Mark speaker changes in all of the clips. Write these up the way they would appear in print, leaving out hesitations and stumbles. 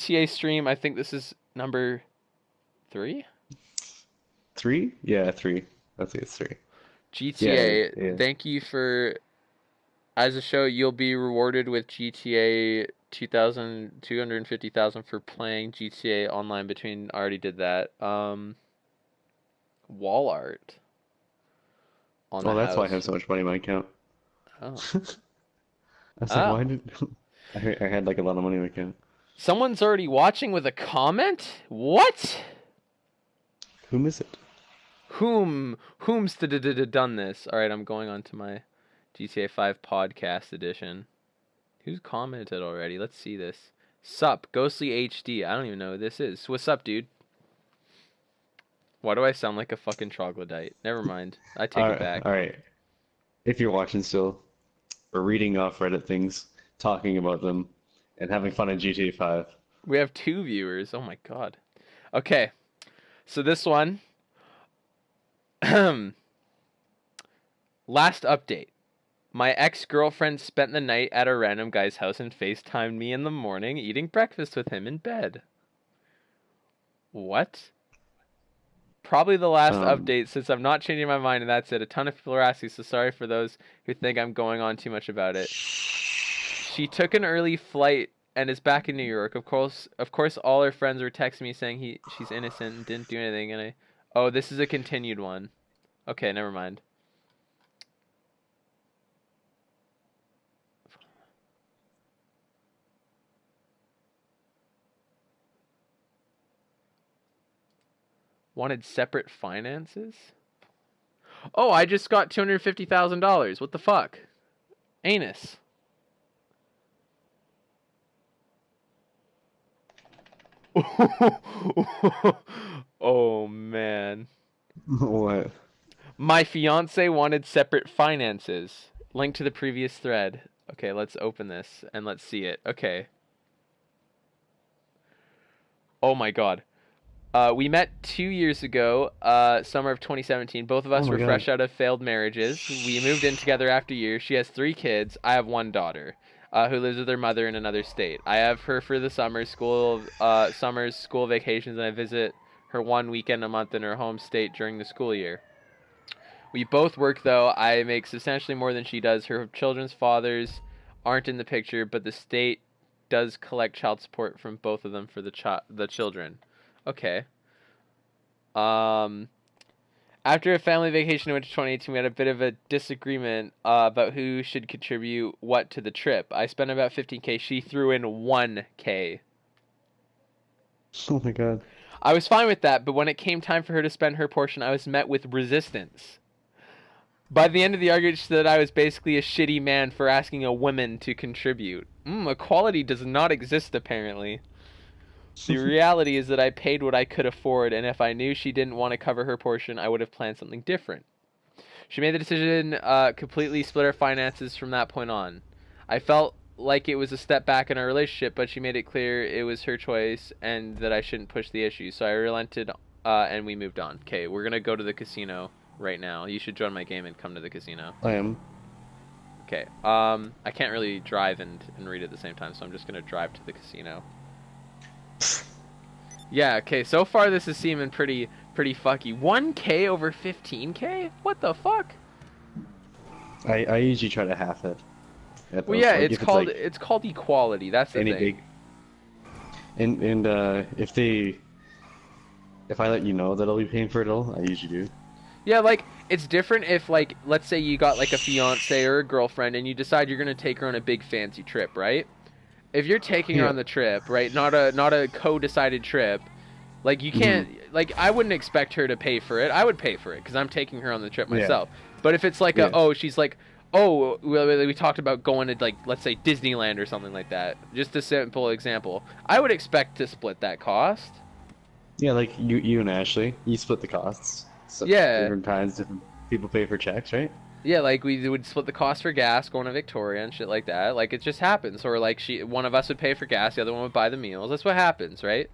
Speaker 1: GTA stream. I think this is number 3.
Speaker 2: 3? Yeah, 3. I think it's 3. Yeah,
Speaker 1: GTA.
Speaker 2: yeah.
Speaker 1: Thank you for as a show. You'll be rewarded with GTA 2,250,000 for playing GTA Online. Between already did that. Wall art on the
Speaker 2: Oh, that's why I have
Speaker 1: house.
Speaker 2: so much money in my account.
Speaker 1: Oh.
Speaker 2: I was like,
Speaker 1: Oh.
Speaker 2: why did I had like a lot of money in my account.
Speaker 1: Someone's already watching with a comment? What?
Speaker 2: Whom is it?
Speaker 1: Whom's done this? All right, I'm going on to my GTA 5 podcast edition. Who's commented already? Let's see this. Sup, Ghostly HD. I don't even know who this is. What's up, dude? Why do I sound like a fucking troglodyte? Never mind. I take it back.
Speaker 2: All right. If you're watching still, we're reading off Reddit things, talking about them, and having fun in GTA 5.
Speaker 1: We have 2 viewers. Oh my god. Okay. So this one. Last update. My ex-girlfriend spent the night at a random guy's house and FaceTimed me in the morning eating breakfast with him in bed. What? Probably the last
Speaker 2: Um,
Speaker 1: update since I'm not changing my mind and that's it. A ton of people are asking, so sorry for those who think I'm going on too much about it. She took an early flight and is back in New York. Of course all her friends were texting me saying she's innocent and didn't do anything and oh, this is a continued one. Okay, never mind. Wanted separate finances? Oh, I just got $250,000. What the fuck? Anus. Oh man.
Speaker 2: what?
Speaker 1: My fiance wanted separate finances. Link to the previous thread. Okay, let's open this and let's see it. Okay. Oh my god. We met 2 years ago, summer of 2017. Both of
Speaker 2: Oh
Speaker 1: us
Speaker 2: my
Speaker 1: were
Speaker 2: God.
Speaker 1: fresh out of failed marriages. We moved in together after years. She has 3 kids. I have one daughter, who lives with her mother in another state. I have her for the summers, school vacations, and I visit her one weekend a month in her home state during the school year. We both work though. I make substantially more than she does. Her children's fathers aren't in the picture, but the state does collect child support from both of them for the children. Okay. Um, After a family vacation in winter 2018, we had a bit of a disagreement about who should contribute what to the trip. I spent about 15K. She threw in 1K.
Speaker 2: Oh my God.
Speaker 1: I was fine with that, but when it came time for her to spend her portion, I was met with resistance. By the end of the argument, she said I was basically a shitty man for asking a woman to contribute. Equality does not exist, apparently. The reality is that I paid what I could afford, and if I knew she didn't want to cover her portion, I would have planned something different. She made the decision completely split our finances from that point on. I felt like it was a step back in our relationship, but she made it clear it was her choice and that I shouldn't push the issue. So I relented and we moved on. Okay, we're going to go to the casino right now. You should join my game and come to the casino.
Speaker 2: I am.
Speaker 1: Okay, I can't really drive and read at the same time, so I'm just going to drive to the casino. Yeah, okay, so far this is seeming pretty fucky. 1K over 15K? What the fuck?
Speaker 2: I usually try to half it.
Speaker 1: Well, yeah,
Speaker 2: Like
Speaker 1: it's
Speaker 2: if it's
Speaker 1: called
Speaker 2: like
Speaker 1: it's called equality. That's the
Speaker 2: any
Speaker 1: thing.
Speaker 2: big and if I let you know that I'll be paying for it all, I usually do.
Speaker 1: Yeah, like it's different if like let's say you got like a fiance or a girlfriend and you decide you're gonna take her on a big fancy trip, right? If you're taking her
Speaker 2: Yeah.
Speaker 1: on the trip, right, not a co-decided trip, like you
Speaker 2: Hmm.
Speaker 1: can't like I wouldn't expect her to pay for it. I would pay for it because I'm taking her on the trip
Speaker 2: Yeah.
Speaker 1: myself. But if it's like
Speaker 2: Yeah.
Speaker 1: she's like, oh, we talked about going to like let's say Disneyland or something like that. Just a simple example. I would expect to split that cost.
Speaker 2: Yeah, like you and Ashley, you split the costs. So
Speaker 1: Yeah.
Speaker 2: different times, different people pay for checks, right?
Speaker 1: Yeah, like we would split the cost for gas going to Victoria and shit like that. Like it just happens. Or like one of us would pay for gas, the other one would buy the meals. That's what happens, right?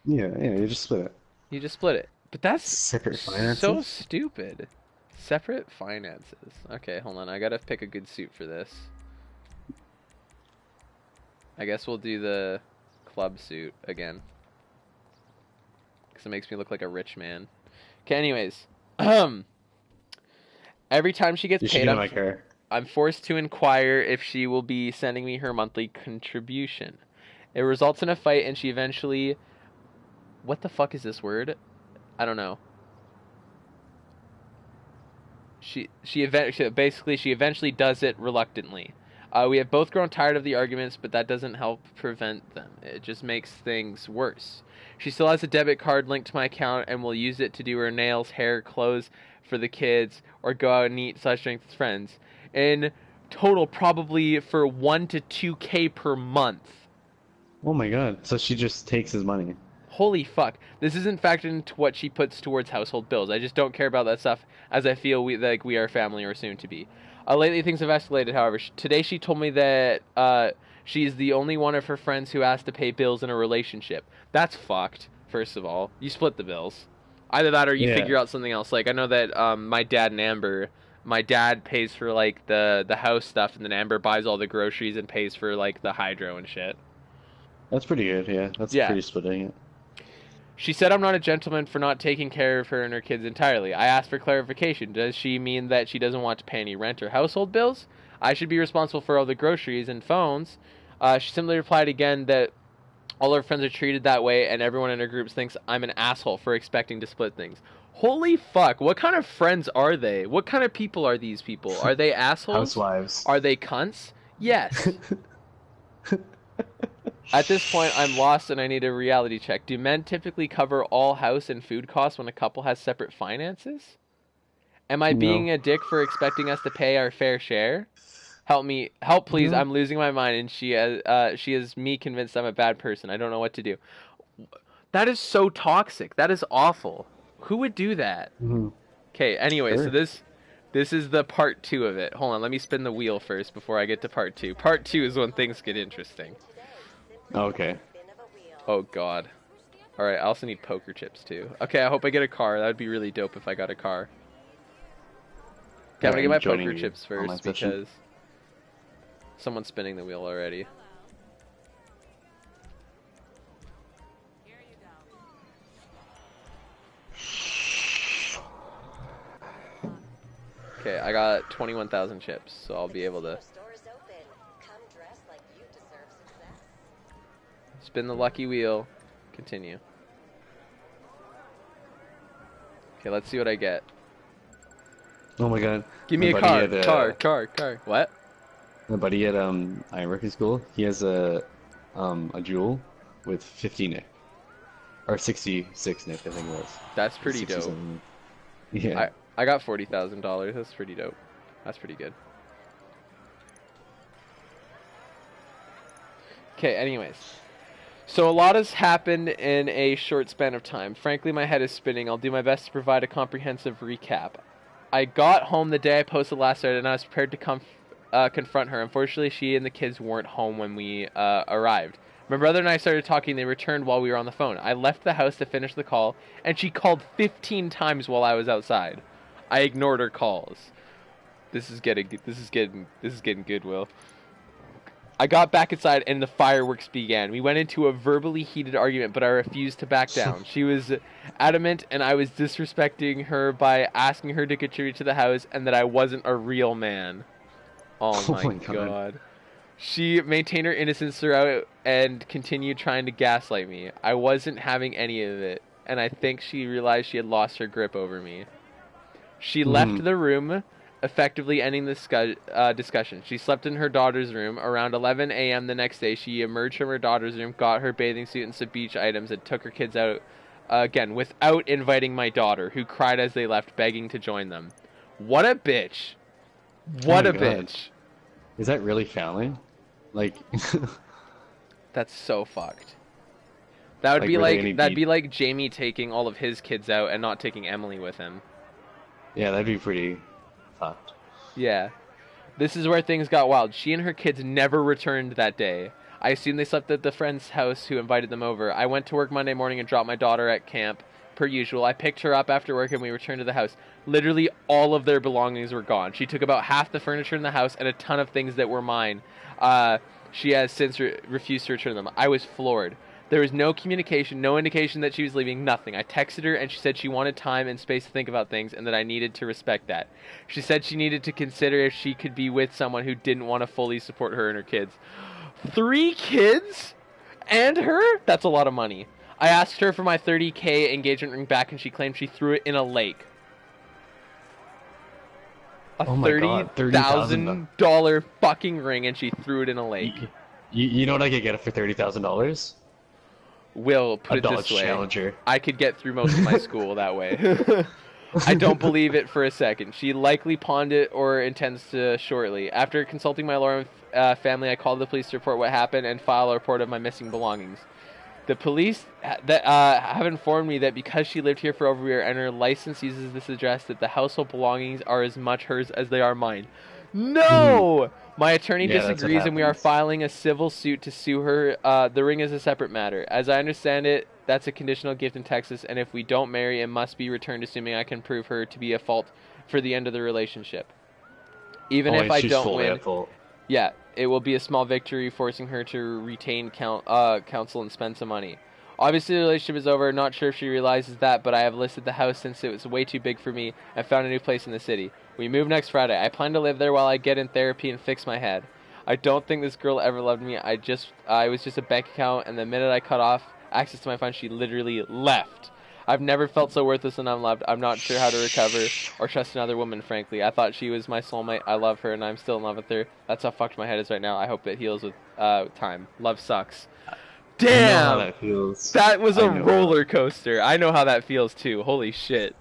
Speaker 2: Yeah, yeah, you just split it.
Speaker 1: You just split it. But that's
Speaker 2: Separate
Speaker 1: so
Speaker 2: finances?
Speaker 1: stupid. Separate finances. Okay, hold on. I gotta pick a good suit for this. I guess we'll do the club suit again. Because it makes me look like a rich man. Okay, anyways. Every time she gets
Speaker 2: You should
Speaker 1: paid,
Speaker 2: get in my car.
Speaker 1: I'm forced to inquire if she will be sending me her monthly contribution. It results in a fight, and she eventually... What the fuck is this word? I don't know. She eventually does it reluctantly. We have both grown tired of the arguments, but that doesn't help prevent them. It just makes things worse. She still has a debit card linked to my account and will use it to do her nails, hair, clothes for the kids, or go out and eat/drink with friends. In total, probably for 1 to 2K per month.
Speaker 2: Oh my god. So she just takes his money.
Speaker 1: Holy fuck. This isn't factored into what she puts towards household bills. I just don't care about that stuff, as I feel we are family or soon to be. Lately, things have escalated, however. Today, she told me that she's the only one of her friends who has to pay bills in a relationship. That's fucked, first of all. You split the bills. Either that or you figure out something else. Like, I know that my dad and Amber... My dad pays for, like, the house stuff, and then Amber buys all the groceries and pays for, like, the hydro and shit.
Speaker 2: That's pretty good, yeah. That's pretty splitting it.
Speaker 1: She said I'm not a gentleman for not taking care of her and her kids entirely. I asked for clarification. Does she mean that she doesn't want to pay any rent or household bills? I should be responsible for all the groceries and phones. She simply replied again that all her friends are treated that way, and everyone in her groups thinks I'm an asshole for expecting to split things. Holy fuck, what kind of friends are they? What kind of people are these people? Are they assholes?
Speaker 2: Housewives.
Speaker 1: Are they cunts? Yes. At this point, I'm lost and I need a reality check. Do men typically cover all house and food costs when a couple has separate finances? Am I being a dick for expecting us to pay our fair share? Help please, I'm losing my mind, and she has me convinced I'm a bad person. I don't know what to do. That is so toxic. That is awful. Who would do that? Okay, anyway, so this is the part 2 of it. Hold on, let me spin the wheel first before I get to part 2. Part 2 is when things get interesting.
Speaker 2: Okay.
Speaker 1: Oh, God. Alright, I also need poker chips, too. Okay, I hope I get a car. That would be really dope if I got a car. Okay, I'm gonna get my poker chips first because someone's spinning the wheel already. Okay, I got 21,000 chips, so I'll be able to spin the lucky wheel. Continue. Okay, let's see what I get.
Speaker 2: Oh my god.
Speaker 1: Give me a car. What?
Speaker 2: My buddy at I work in school, he has a jewel with 50 nick. Or 66 nick, I think it was.
Speaker 1: That's pretty dope.
Speaker 2: Yeah.
Speaker 1: I got $40,000. That's pretty dope. That's pretty good. Okay, anyways. So a lot has happened in a short span of time. Frankly, my head is spinning. I'll do my best to provide a comprehensive recap. I got home the day I posted last night, and I was prepared to confront her. Unfortunately, she and the kids weren't home when we arrived. My brother and I started talking. They returned while we were on the phone. I left the house to finish the call, and she called 15 times while I was outside. I ignored her calls. This is getting good, Will. I got back inside and the fireworks began. We went into a verbally heated argument, but I refused to back down. She was adamant, and I was disrespecting her by asking her to contribute to the house and that I wasn't a real man. Oh my god. She maintained her innocence throughout and continued trying to gaslight me. I wasn't having any of it, and I think she realized she had lost her grip over me. She left the room, effectively ending the discussion. She slept in her daughter's room. Around 11 a.m. the next day, she emerged from her daughter's room, got her bathing suit and some beach items, and took her kids out again without inviting my daughter, who cried as they left, begging to join them. What a bitch. What a bitch.
Speaker 2: Is that really family? Like...
Speaker 1: That's so fucked. That would be like, that'd be like Jamie taking all of his kids out and not taking Emily with him.
Speaker 2: Yeah, that'd be pretty fucked.
Speaker 1: Yeah. This is where things got wild. She and her kids never returned that day. I assume they slept at the friend's house who invited them over. I went to work Monday morning and dropped my daughter at camp, per usual. I picked her up after work and we returned to the house. Literally all of their belongings were gone. She took about half the furniture in the house and a ton of things that were mine. She has since refused to return them. I was floored. There was no communication, no indication that she was leaving, nothing. I texted her and she said she wanted time and space to think about things and that I needed to respect that. She said she needed to consider if she could be with someone who didn't want to fully support her and her kids. 3 kids? And her? That's a lot of money. I asked her for my $30K engagement ring back and she claimed she threw it in a lake. A
Speaker 2: Oh my God,
Speaker 1: $30,000 fucking ring and she threw it in a lake.
Speaker 2: You know what I could get it for $30,000?
Speaker 1: Will, put
Speaker 2: A
Speaker 1: it
Speaker 2: Dodge
Speaker 1: this way.
Speaker 2: Challenger.
Speaker 1: I could get through most of my school that way. I don't believe it for a second. She likely pawned it or intends to shortly. After consulting my lawyer and family, I called the police to report what happened and file a report of my missing belongings. The police have informed me that because she lived here for over a year and her license uses this address, that the household belongings are as much hers as they are mine. No! My attorney disagrees and we are filing a civil suit to sue her. The ring is a separate matter. As I understand it, that's a conditional gift in Texas, and if we don't marry, it must be returned assuming I can prove her to be at fault for the end of the relationship. Even if I don't win, yeah, it will be a small victory, forcing her to retain counsel and spend some money. Obviously, the relationship is over. Not sure if she realizes that, but I have listed the house since it was way too big for me and found a new place in the city. We move next Friday. I plan to live there while I get in therapy and fix my head. I don't think this girl ever loved me. I was just a bank account, and the minute I cut off access to my funds, she literally left. I've never felt so worthless and unloved. I'm not sure how to recover or trust another woman, frankly. I thought she was my soulmate. I love her, and I'm still in love with her. That's how fucked my head is right now. I hope it heals with time. Love sucks. Damn! I know how that feels. That was a roller coaster. I know how that feels, too. Holy shit.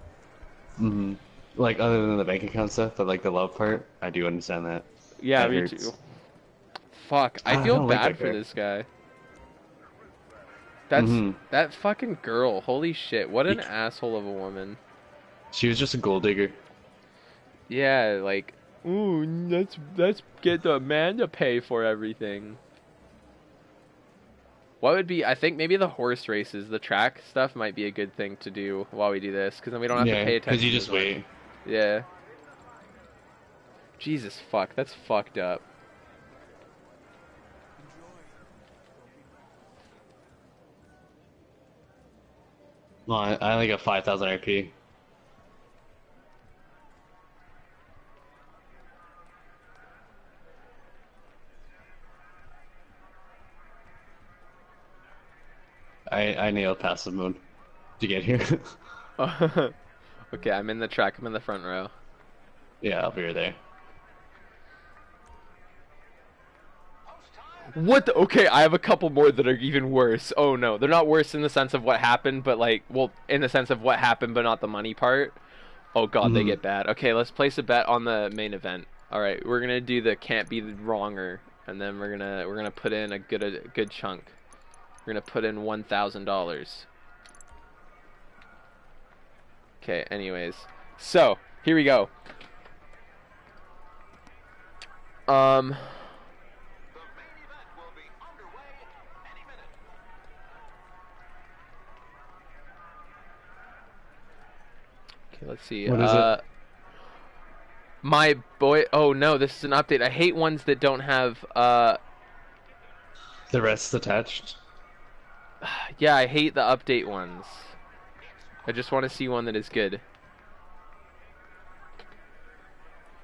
Speaker 2: Mm-hmm. Like, other than the bank account stuff, but like the love part, I do understand that.
Speaker 1: Yeah, me too. Fuck, I feel bad for this guy. That's that fucking girl. Holy shit, what an asshole of a woman.
Speaker 2: She was just a gold digger.
Speaker 1: Yeah, like, ooh, let's get the man to pay for everything. What would be? I think maybe the horse races, the track stuff, might be a good thing to do while we do this, because then we don't have to pay attention.
Speaker 2: Because you just wait.
Speaker 1: Yeah. Jesus fuck, that's fucked up.
Speaker 2: No, I only got 5,000 RP. I nailed passive mode to get here.
Speaker 1: Okay, I'm in the track. I'm in the front row.
Speaker 2: Yeah, I'll be right there.
Speaker 1: What the? Okay, I have a couple more that are even worse. Oh no, they're not worse in the sense of what happened, but like, well, in the sense of what happened, but not the money part. Oh god, they get bad. Okay, let's place a bet on the main event. All right, we're gonna do the can't be wronger, and then we're gonna put in a good chunk. We're gonna put in $1,000. Okay. Anyways, so here we go. Okay, let's see.
Speaker 2: What is it?
Speaker 1: My boy. Oh no, this is an update. I hate ones that don't have
Speaker 2: the rest attached.
Speaker 1: Yeah, I hate the update ones. I just want to see one that is good.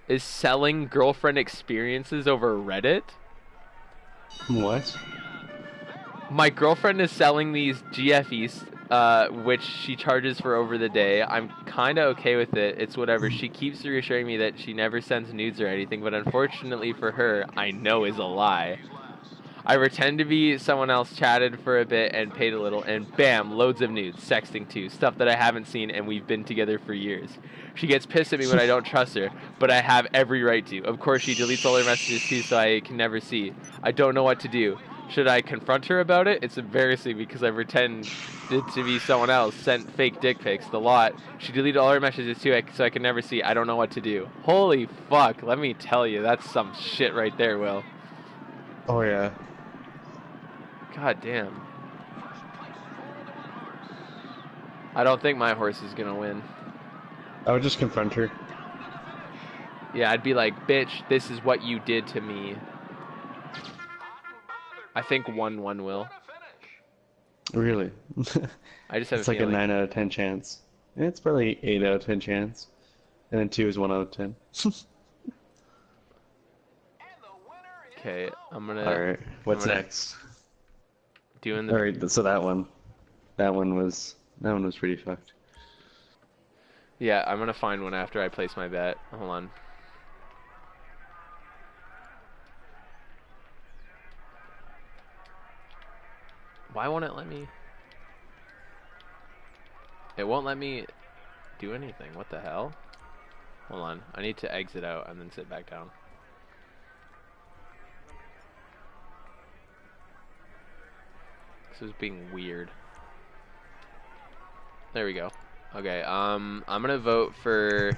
Speaker 1: Is selling girlfriend experiences over Reddit?
Speaker 2: What?
Speaker 1: My girlfriend is selling these GFEs, which she charges for over the day. I'm kind of okay with it. It's whatever. She keeps reassuring me that she never sends nudes or anything, but unfortunately for her, I know is a lie. I pretend to be someone else, chatted for a bit, and paid a little, and bam, loads of nudes, sexting too, stuff that I haven't seen, and we've been together for years. She gets pissed at me when I don't trust her, but I have every right to. Of course, she deletes all her messages too, so I can never see. I don't know what to do. Should I confront her about it? It's embarrassing because I pretended to be someone else, sent fake dick pics, the lot. She deleted all her messages too, so I can never see. I don't know what to do. Holy fuck, let me tell you, that's some shit right there, Will.
Speaker 2: Oh yeah.
Speaker 1: God damn. I don't think my horse is gonna win.
Speaker 2: I would just confront her.
Speaker 1: Yeah, I'd be like, bitch, this is what you did to me. I think 1-1 will.
Speaker 2: Really?
Speaker 1: I just have a
Speaker 2: It's like a
Speaker 1: feeling.
Speaker 2: 9 out of 10 chance. It's probably 8 out of 10 chance. And then 2 is 1 out of 10.
Speaker 1: Okay,
Speaker 2: Alright,
Speaker 1: I'm
Speaker 2: what's
Speaker 1: gonna
Speaker 2: next?
Speaker 1: doing the.
Speaker 2: Alright, so that one was pretty fucked.
Speaker 1: Yeah, I'm gonna find one after I place my bet. Hold on. Why won't it let me? It won't let me do anything. What the hell? Hold on. I need to exit out and then sit back down. This is being weird. There we go. Okay, I'm gonna vote for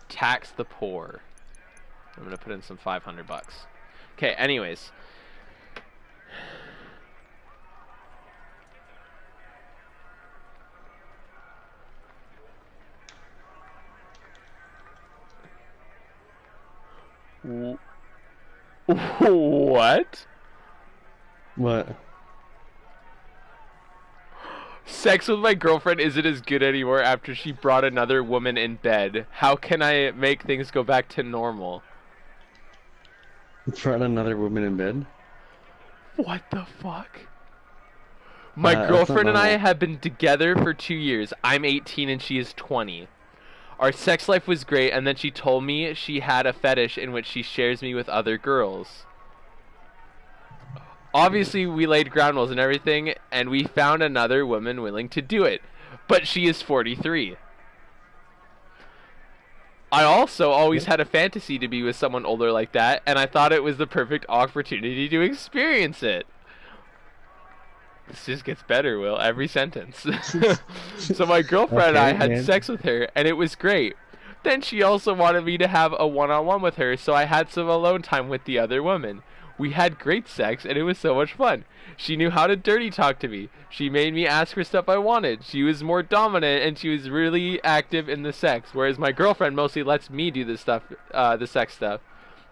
Speaker 1: tax the poor. I'm gonna put in some 500 bucks. Okay, anyways. What?
Speaker 2: What?
Speaker 1: Sex with my girlfriend isn't as good anymore after she brought another woman in bed. How can I make things go back to normal?
Speaker 2: Brought another woman in bed?
Speaker 1: What the fuck? My
Speaker 2: That's not
Speaker 1: girlfriend and I
Speaker 2: normal.
Speaker 1: have been together for 2 years. I'm 18 and she is 20. Our sex life was great, and then she told me she had a fetish in which she shares me with other girls. Obviously, we laid ground rules and everything, and we found another woman willing to do it. But she is 43. I also always had a fantasy to be with someone older like that, and I thought it was the perfect opportunity to experience it. This just gets better, Will, every sentence. So my girlfriend and I
Speaker 2: Okay,
Speaker 1: had
Speaker 2: man.
Speaker 1: sex with her, and it was great. Then she also wanted me to have a one-on-one with her, so I had some alone time with the other woman. We had great sex, and it was so much fun. She knew how to dirty talk to me. She made me ask for stuff I wanted. She was more dominant, and she was really active in the sex, whereas my girlfriend mostly lets me do the sex stuff.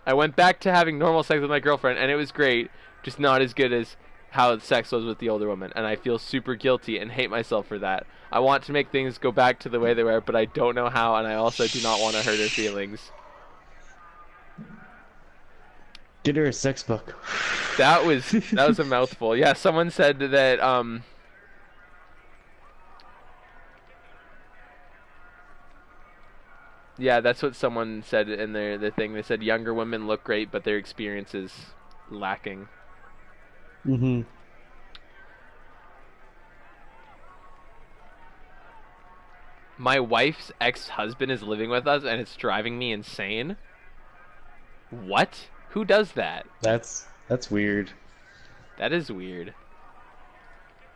Speaker 1: I went back to having normal sex with my girlfriend, and it was great, just not as good as how sex was with the older woman, and I feel super guilty and hate myself for that. I want to make things go back to the way they were, but I don't know how, and I also do not want to hurt her feelings.
Speaker 2: Get her a sex book.
Speaker 1: That was a mouthful. Yeah, someone said that yeah, that's what someone said in their thing. They said younger women look great, but their experience is lacking.
Speaker 2: Mm-hmm.
Speaker 1: My wife's ex-husband is living with us, and it's driving me insane. What? Who does that?
Speaker 2: That's weird.
Speaker 1: That is weird.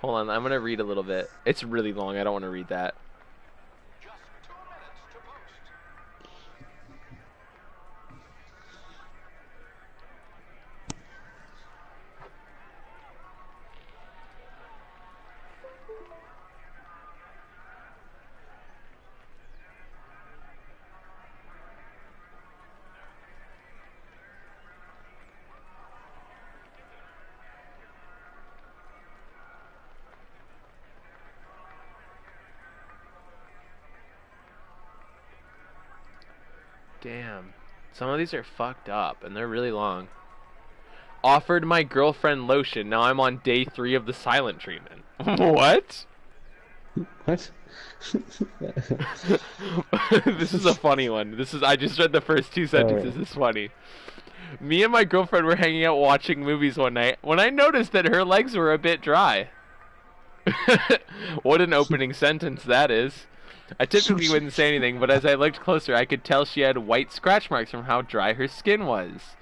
Speaker 1: Hold on, I'm gonna read a little bit. It's really long. I don't want to read that. Damn. Some of these are fucked up, and they're really long. Offered my girlfriend lotion. Now I'm on day 3 of the silent treatment. What?
Speaker 2: What?
Speaker 1: This is a funny one. I just read the first 2 sentences.
Speaker 2: Alright.
Speaker 1: It's funny. Me and my girlfriend were hanging out watching movies one night when I noticed that her legs were a bit dry. What an opening sentence that is. I typically wouldn't say anything, but as I looked closer, I could tell she had white scratch marks from how dry her skin was.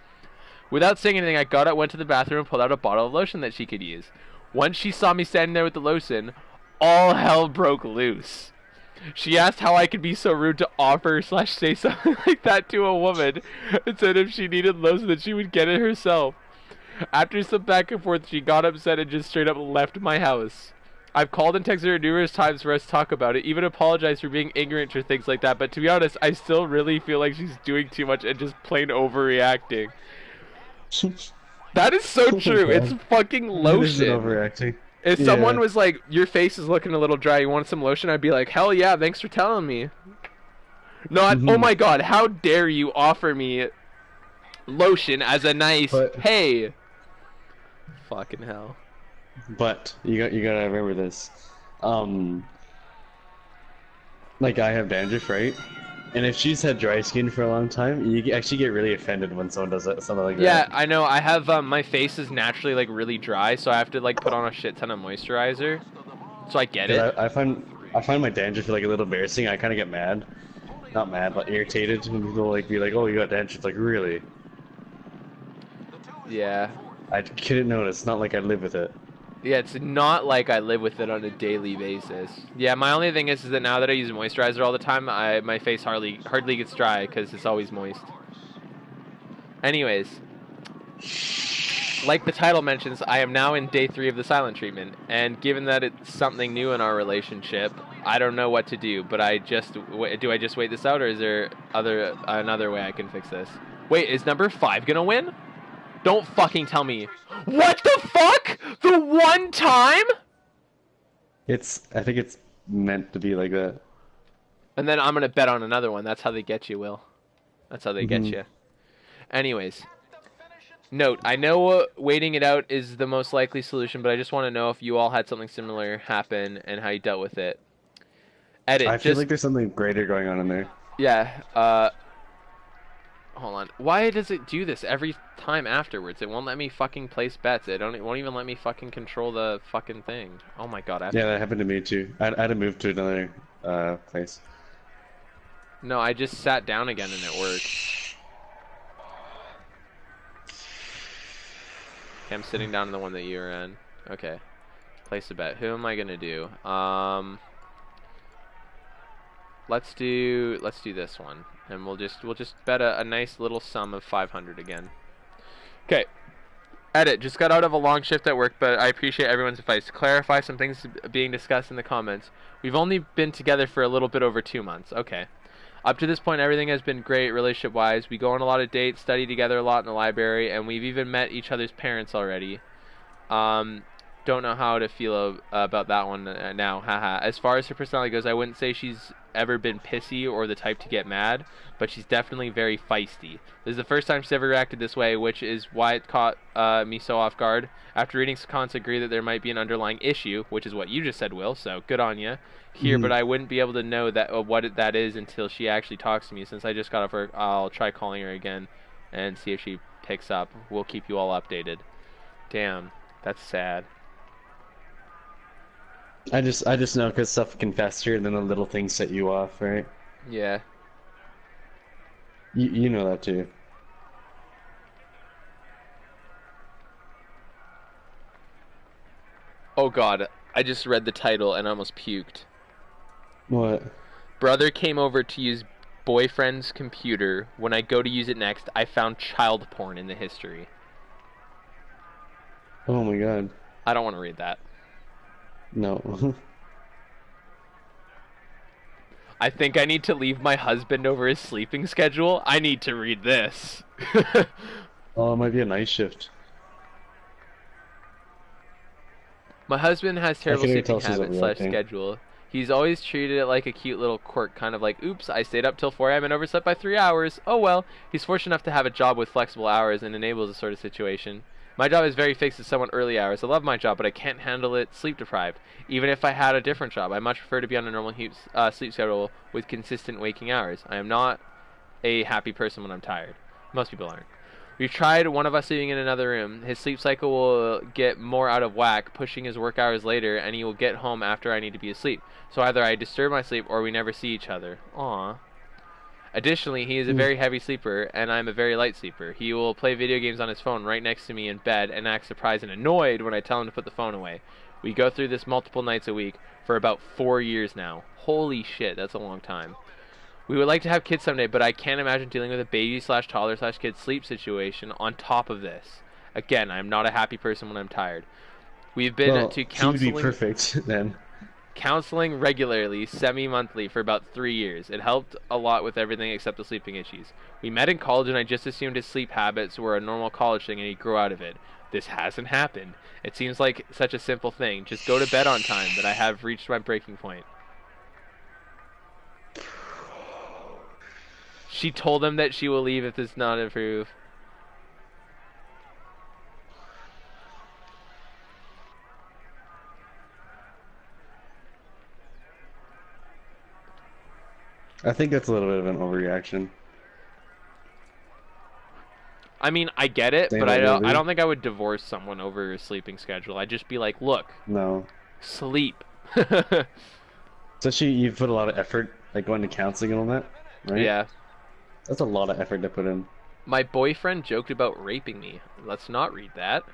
Speaker 1: Without saying anything, I got up, went to the bathroom, and pulled out a bottle of lotion that she could use. Once she saw me standing there with the lotion, all hell broke loose. She asked how I could be so rude to offer / say something like that to a woman, and said if she needed lotion that she would get it herself. After some back and forth, she got upset and just straight up left my house. I've called and texted her numerous times for us to talk about it, even apologized for being ignorant to things like that, but to be honest, I still really feel like she's doing too much and just plain overreacting. That is so
Speaker 2: Oh my
Speaker 1: true. It's
Speaker 2: God.
Speaker 1: fucking
Speaker 2: It isn't
Speaker 1: lotion.
Speaker 2: overacting.
Speaker 1: If someone
Speaker 2: Yeah.
Speaker 1: was like, "Your face is looking a little dry. You want some lotion?" I'd be like, "Hell yeah, thanks for telling me." Not, "Oh
Speaker 2: Hmm.
Speaker 1: my god, how dare you offer me lotion as a nice
Speaker 2: But
Speaker 1: hey." Fucking hell.
Speaker 2: but you gotta remember this. Um, like I have dandruff, right? And if she's had dry skin for a long time, you actually get really offended when someone does something like
Speaker 1: Yeah,
Speaker 2: that.
Speaker 1: I know. I have my face is naturally like really dry, so I have to like put on a shit ton of moisturizer. So I get it.
Speaker 2: Because I find my dandruff like a little embarrassing. I kind of get mad, not mad, but irritated when people like be like, "Oh, you got dandruff." Like, really?
Speaker 1: Yeah.
Speaker 2: I couldn't notice. Not like I live with it.
Speaker 1: Yeah, it's not like I live with it on a daily basis. Yeah, my only thing is that now that I use moisturizer all the time, my face hardly gets dry because it's always moist. Anyways, like the title mentions, I am now in day 3 of the silent treatment, and given that it's something new in our relationship, I don't know what to do. But do I just wait this out, or is there another way I can fix this? Wait, is number 5 gonna win? Don't fucking tell me. What the fuck? The one time?
Speaker 2: I think it's meant to be like that.
Speaker 1: And then I'm gonna bet on another one. That's how they get you, Will. That's how they get
Speaker 2: Hmm.
Speaker 1: you. Anyways, note, I know waiting it out is the most likely solution, but I just want to know if you all had something similar happen and how you dealt with it.
Speaker 2: I
Speaker 1: Edit,
Speaker 2: feel
Speaker 1: just,
Speaker 2: like there's something greater going on in there.
Speaker 1: yeah, hold on. Why does it do this every time afterwards? It won't let me fucking place bets. It won't even let me fucking control the fucking thing. Oh my god, I have
Speaker 2: Yeah,
Speaker 1: to...
Speaker 2: that happened to me too. I had to move to another place.
Speaker 1: No, I just sat down again and it worked. Okay, I'm sitting down in the one that you were in. Okay. Place a bet. Who am I gonna do? Let's do this one, and we'll just bet a nice little sum of 500 again. Okay. Edit. Just got out of a long shift at work, but I appreciate everyone's advice. To clarify some things being discussed in the comments, we've only been together for a little bit over 2 months. Okay. Up to this point, everything has been great relationship-wise. We go on a lot of dates, study together a lot in the library, and we've even met each other's parents already. Um, don't know how to feel about that one now. Haha. As far as her personality goes, I wouldn't say she's ever been pissy or the type to get mad, but she's definitely very feisty. This is the first time she's ever reacted this way, which is why it caught me so off guard. After reading, some comments agree that there might be an underlying issue, which is what you just said, Will. So good on you here,
Speaker 2: Hmm.
Speaker 1: but I wouldn't be able to know that is until she actually talks to me. Since I just got off work, I'll try calling her again and see if she picks up. We'll keep you all updated. Damn, that's sad.
Speaker 2: I just know because stuff can fester and then the little things set you off, right?
Speaker 1: Yeah.
Speaker 2: You know that too.
Speaker 1: Oh god, I just read the title and almost puked.
Speaker 2: What?
Speaker 1: Brother came over to use boyfriend's computer. When I go to use it next, I found child porn in the history.
Speaker 2: Oh my God.
Speaker 1: I don't want to read that.
Speaker 2: No.
Speaker 1: I think I need to leave my husband over his sleeping schedule. I need to read this.
Speaker 2: Oh, it might be a night shift.
Speaker 1: My husband has
Speaker 2: I
Speaker 1: terrible
Speaker 2: can already
Speaker 1: sleeping
Speaker 2: tell she's
Speaker 1: habits slash
Speaker 2: overreacting.
Speaker 1: schedule. He's always treated it like a cute little quirk, kind of like, oops, I stayed up till 4 a.m. and overslept by 3 hours. Oh well. He's fortunate enough to have a job with flexible hours and enables this sort of situation. My job is very fixed to somewhat early hours. I love my job, but I can't handle it sleep deprived. Even if I had a different job, I much prefer to be on a normal sleep schedule with consistent waking hours. I am not a happy person when I'm tired. Most people aren't. We've tried one of us sleeping in another room. His sleep cycle will get more out of whack, pushing his work hours later, and he will get home after I need to be asleep. So either I disturb my sleep or we never see each other. Aww. Additionally, he is a
Speaker 2: Hmm.
Speaker 1: very heavy sleeper, and I'm a very light sleeper. He will play video games on his phone right next to me in bed and act surprised and annoyed when I tell him to put the phone away. We go through this multiple nights a week for about 4 years now. Holy shit, that's a long time. We would like to have kids someday, but I can't imagine dealing with a baby slash toddler slash kid sleep situation on top of this. Again, I'm not a happy person when I'm tired. We've been
Speaker 2: Well,
Speaker 1: to
Speaker 2: he would be
Speaker 1: counseling.
Speaker 2: perfect then.
Speaker 1: counseling regularly, semi-monthly, for about 3 years. It helped a lot with everything except the sleeping issues. We met in college, and I just assumed his sleep habits were a normal college thing, and he grew out of it. This hasn't happened. It seems like such a simple thing. Just go to bed on time, but I have reached my breaking point. She told him that she will leave if this does not improve.
Speaker 2: I think that's a little bit of an overreaction.
Speaker 1: I mean, I get it,
Speaker 2: Saying
Speaker 1: but
Speaker 2: that
Speaker 1: I
Speaker 2: really?
Speaker 1: don't think I would divorce someone over a sleeping schedule. I'd just be like, look,
Speaker 2: No.
Speaker 1: sleep.
Speaker 2: Especially you put a lot of effort, like going to counseling and all that, right?
Speaker 1: Yeah.
Speaker 2: That's a lot of effort to put in.
Speaker 1: My boyfriend joked about raping me. Let's not read that.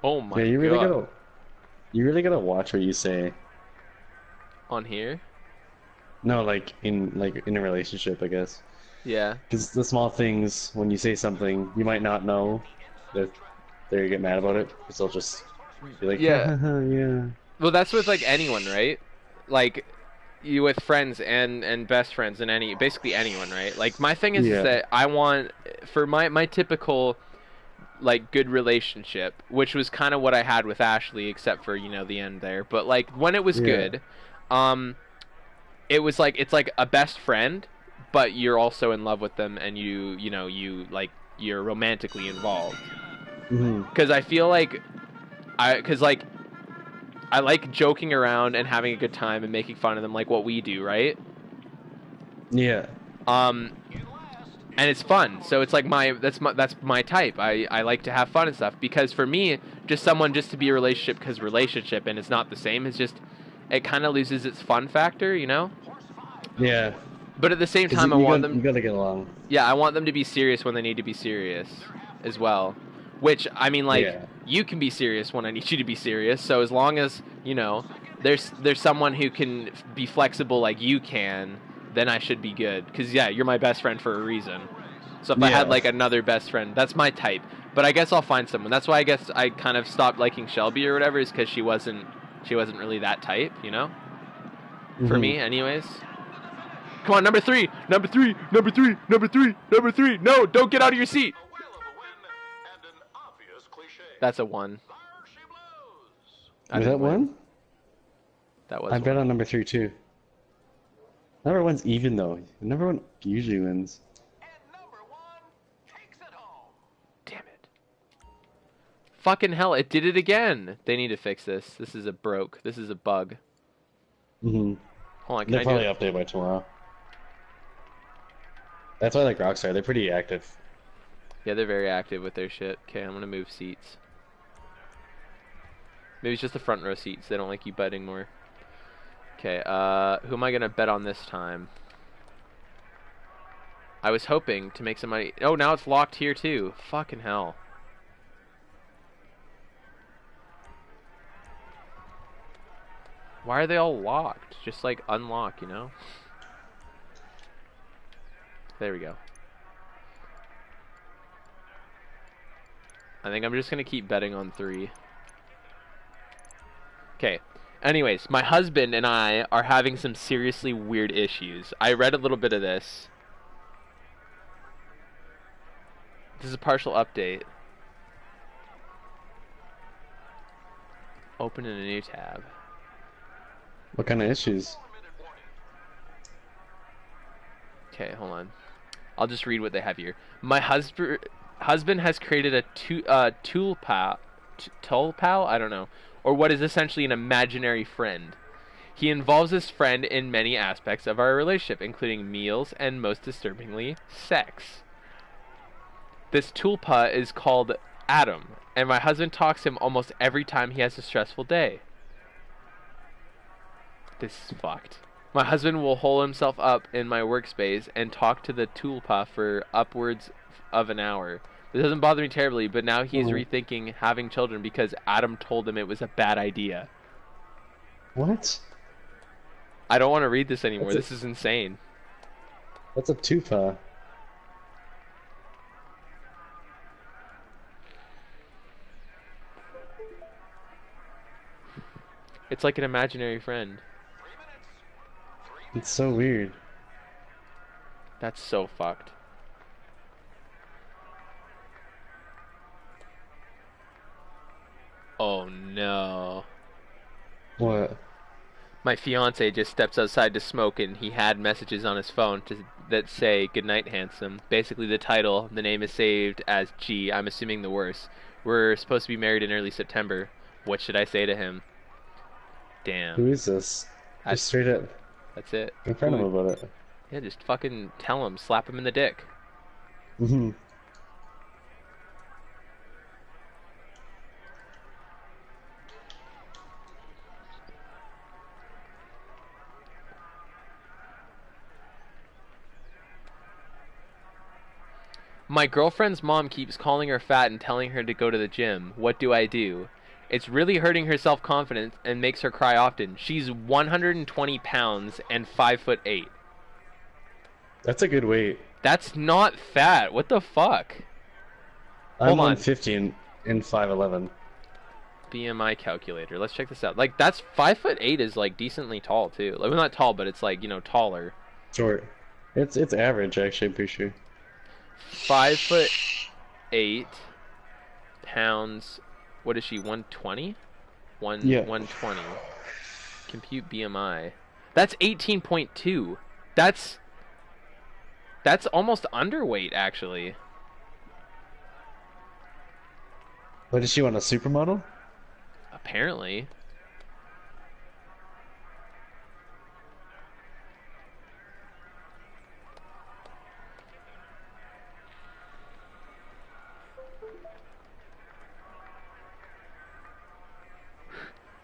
Speaker 1: Oh my
Speaker 2: Yeah, you really
Speaker 1: god.
Speaker 2: gotta watch what you say.
Speaker 1: On here?
Speaker 2: No, like in a relationship, I guess.
Speaker 1: Yeah.
Speaker 2: Because the small things, when you say something, you might not know that they get mad about it. So they'll just be like, ha
Speaker 1: Yeah.
Speaker 2: ha ha, yeah.
Speaker 1: Well, that's with like anyone, right? Like you with friends and best friends and basically anyone, right? Like my thing is
Speaker 2: Yeah.
Speaker 1: that I want for my typical like good relationship, which was kind of what I had with Ashley, except for the end there. But like when it was
Speaker 2: Yeah.
Speaker 1: good, um, it was like it's like a best friend, but you're also in love with them, and you like you're romantically involved.
Speaker 2: Hmm.
Speaker 1: Because I feel like because like I like joking around and having a good time and making fun of them, like what we do, right?
Speaker 2: Yeah.
Speaker 1: Um, and it's fun. So it's like that's my type. I like to have fun and stuff because for me, just someone just to be a relationship because relationship and it's not the same. It's just it kind of loses its fun factor, you know.
Speaker 2: Yeah.
Speaker 1: But at the same
Speaker 2: Because
Speaker 1: time, I
Speaker 2: you
Speaker 1: want
Speaker 2: got you
Speaker 1: them.
Speaker 2: gotta get along.
Speaker 1: Yeah, I want them to be serious when they need to be serious, as well. Which I mean, like
Speaker 2: Yeah.
Speaker 1: you can be serious when I need you to be serious. So as long as there's someone who can be flexible like you can, then I should be good. Because yeah, you're my best friend for a reason. So if I had
Speaker 2: Yeah.
Speaker 1: like another best friend, that's my type. But I guess I'll find someone. That's why I guess I kind of stopped liking Shelby or whatever, is because she wasn't really that type, for
Speaker 2: Hmm.
Speaker 1: me, anyways. Come on, number three, number three, number three, number three, number three. No, don't get out of your seat. That's a one. I
Speaker 2: Was
Speaker 1: didn't
Speaker 2: that
Speaker 1: win.
Speaker 2: one?
Speaker 1: That
Speaker 2: I
Speaker 1: was
Speaker 2: bet
Speaker 1: one.
Speaker 2: on number three too. Number one's even though. Number one usually wins.
Speaker 1: Damn it. Fucking hell, it did it again. They need to fix this. This is a broke. This is a bug.
Speaker 2: Hmm.
Speaker 1: Hold on, can
Speaker 2: They'll
Speaker 1: I do
Speaker 2: probably
Speaker 1: it?
Speaker 2: update by tomorrow. That's why I like Rockstar. They're pretty active.
Speaker 1: Yeah, they're very active with their shit. Okay, I'm gonna move seats. Maybe it's just the front row seats. They don't like you betting more. Okay, who am I gonna bet on this time? I was hoping to make some money. Oh, now it's locked here too. Fucking hell. Why are they all locked? Just like unlock, There we go. I think I'm just gonna keep betting on 3. Okay. Anyways, my husband and I are having some seriously weird issues. I read a little bit of this. This is a partial update. Open in a new tab.
Speaker 2: What kind of issues?
Speaker 1: Okay, hold on. I'll just read what they have here. My husband has created a tool pal, I don't know, or what is essentially an imaginary friend. He involves his friend in many aspects of our relationship, including meals and, most disturbingly, sex. This tulpa is called Adam, and my husband talks to him almost every time he has a stressful day. This is fucked. My husband will hole himself up in my workspace and talk to the tulpa for upwards of an hour. This doesn't bother me terribly, but now he's
Speaker 2: Mhm.
Speaker 1: rethinking having children because Adam told him it was a bad idea.
Speaker 2: What?
Speaker 1: I don't want to read this anymore.
Speaker 2: That's a,
Speaker 1: This is insane.
Speaker 2: That's a tufa.
Speaker 1: It's like an imaginary friend.
Speaker 2: It's so weird.
Speaker 1: That's so fucked. Oh no.
Speaker 2: What?
Speaker 1: My fiance just steps outside to smoke and he had messages on his phone that say "Goodnight, handsome." Basically the title, the name is saved as G. I'm assuming the worst. We're supposed to be married in early September. What should I say to him?
Speaker 2: Who
Speaker 1: Damn.
Speaker 2: is this? Just
Speaker 1: That's
Speaker 2: straight up
Speaker 1: that's it.
Speaker 2: confront him
Speaker 1: Ooh,
Speaker 2: about it.
Speaker 1: yeah, just fucking tell him, slap him in the dick.
Speaker 2: Hmm.
Speaker 1: My girlfriend's mom keeps calling her fat and telling her to go to the gym. What do I do? It's really hurting her self-confidence and makes her cry often. She's 120 pounds and 5'8".
Speaker 2: That's a good weight.
Speaker 1: That's not fat. What the fuck?
Speaker 2: I'm
Speaker 1: Hold on.
Speaker 2: 115 and 5'11.
Speaker 1: BMI calculator. Let's check this out. Like that's 5'8" is like decently tall too. Like well, not tall, but it's like taller.
Speaker 2: Short. It's average actually, I'm pretty sure.
Speaker 1: 5'8" pounds. What is she? 120?
Speaker 2: Yeah.
Speaker 1: 120. Compute BMI. That's 18.2. That's almost underweight actually.
Speaker 2: What does she want, a supermodel?
Speaker 1: Apparently.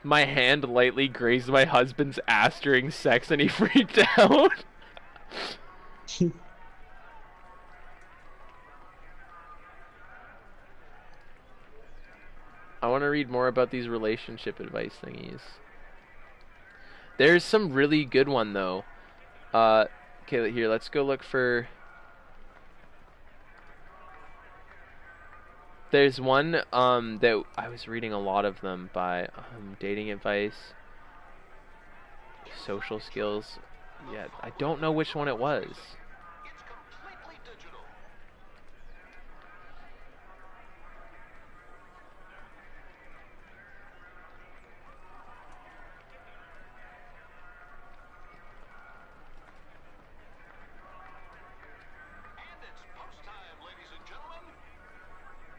Speaker 1: My hand lightly grazed my husband's ass during sex and he freaked out. I want to read more about these relationship advice thingies. There's some really good one though. Okay, here, let's go look for... There's one that I was reading a lot of them by dating advice, social skills. Yeah, I don't know which one it was.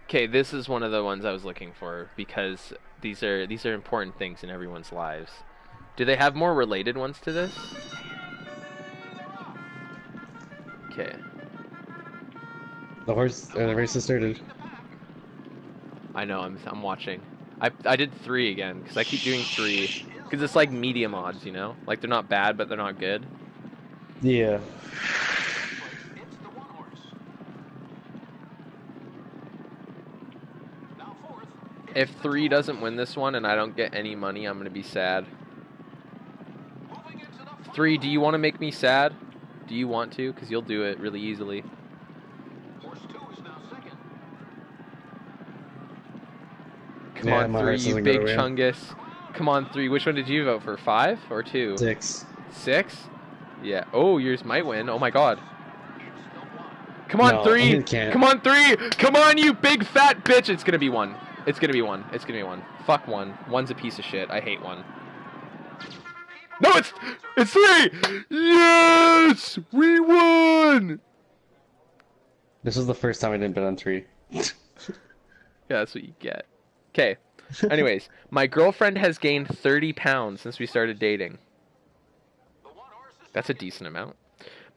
Speaker 1: Okay, this is one of the ones I was looking for because these are important things in everyone's lives. Do they have more related ones to this? Okay.
Speaker 2: The race has started.
Speaker 1: I know, I'm watching. I did 3 again because I keep doing 3 because it's like medium odds, like they're not bad but they're not good.
Speaker 2: Yeah.
Speaker 1: If 3 doesn't win this one and I don't get any money, I'm gonna be sad. 3, do you want to make me sad? Do you want to? Because you'll do it really easily. Come on, 3, you big chungus. Come on, 3. Which one did you vote for? 5 or 2?
Speaker 2: 6.
Speaker 1: 6? Yeah. Oh, yours might win. Oh my god. Come on,
Speaker 2: No,
Speaker 1: 3.
Speaker 2: can't.
Speaker 1: Come on, 3. Come on, you big fat bitch. It's gonna be 1. It's gonna be 1. It's gonna be 1. Fuck 1. 1's a piece of shit. I hate 1. No, it's 3. Yes, we won.
Speaker 2: This was the first time I didn't bet on 3.
Speaker 1: Yeah, that's what you get. Okay. Anyways, my girlfriend has gained 30 pounds since we started dating. That's a decent amount.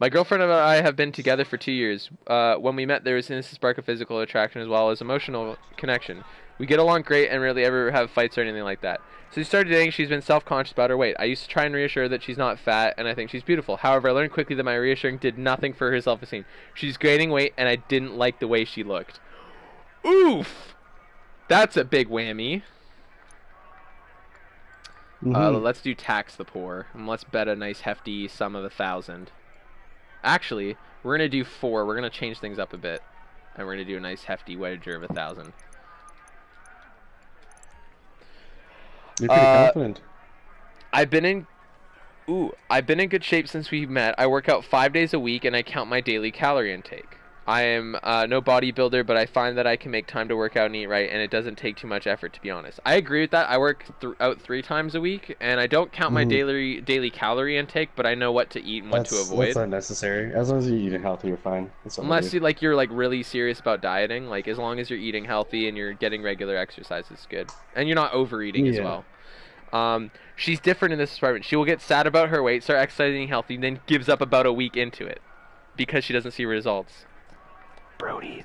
Speaker 1: My girlfriend and I have been together for 2 years. When we met, there was an instant spark of physical attraction as well as emotional connection. We get along great and rarely ever have fights or anything like that. So we started dating. She's been self-conscious about her weight. I used to try and reassure her that she's not fat, and I think she's beautiful. However, I learned quickly that my reassuring did nothing for her self-esteem. She's gaining weight, and I didn't like the way she looked. Oof! That's a big whammy. Let's do tax the poor, and let's bet a nice hefty sum of 1,000. Actually, We're gonna do 4. We're gonna change things up a bit, and we're gonna do a nice hefty wager of 1,000.
Speaker 2: You're pretty confident.
Speaker 1: I've been in I've been in good shape since we met. I work out 5 days a week and I count my daily calorie intake. I am no bodybuilder, but I find that I can make time to work out and eat right, and it doesn't take too much effort, to be honest. I agree with that. I work out 3 times a week, and I don't count my daily calorie intake, but I know what to eat and what to avoid.
Speaker 2: That's unnecessary. As long as you're eating healthy, you're fine.
Speaker 1: Unless you're like really serious about dieting, like as long as you're eating healthy and you're getting regular exercise, it's good, and you're not overeating as well. She's different in this department. She will get sad about her weight, start exercising healthy, then gives up about a week into it because she doesn't see results. Brody.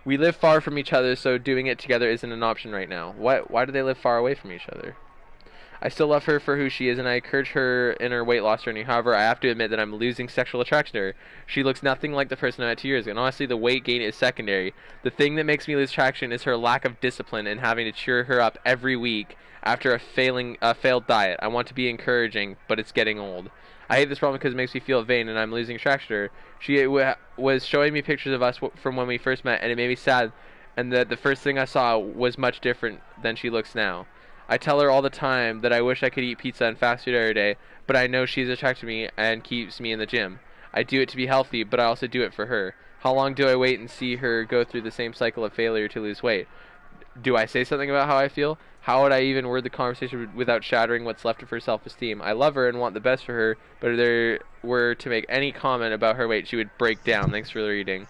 Speaker 1: We live far from each other, so doing it together isn't an option right now. Why do they live far away from each other? I still love her for who she is, and I encourage her in her weight loss journey. However, I have to admit that I'm losing sexual attraction to her. She looks nothing like the person I met 2 years ago, and honestly, the weight gain is secondary. The thing that makes me lose traction is her lack of discipline and having to cheer her up every week after a failed diet. I want to be encouraging, but it's getting old. I hate this problem because it makes me feel vain, and I'm losing traction to her. She was showing me pictures of us from when we first met, and it made me sad, and that the first thing I saw was much different than she looks now. I tell her all the time that I wish I could eat pizza and fast food every day, but I know she's attracted to me and keeps me in the gym. I do it to be healthy, but I also do it for her. How long do I wait and see her go through the same cycle of failure to lose weight? Do I say something about how I feel? How would I even word the conversation without shattering what's left of her self-esteem? I love her and want the best for her, but if there were to make any comment about her weight, she would break down. Thanks for the reading.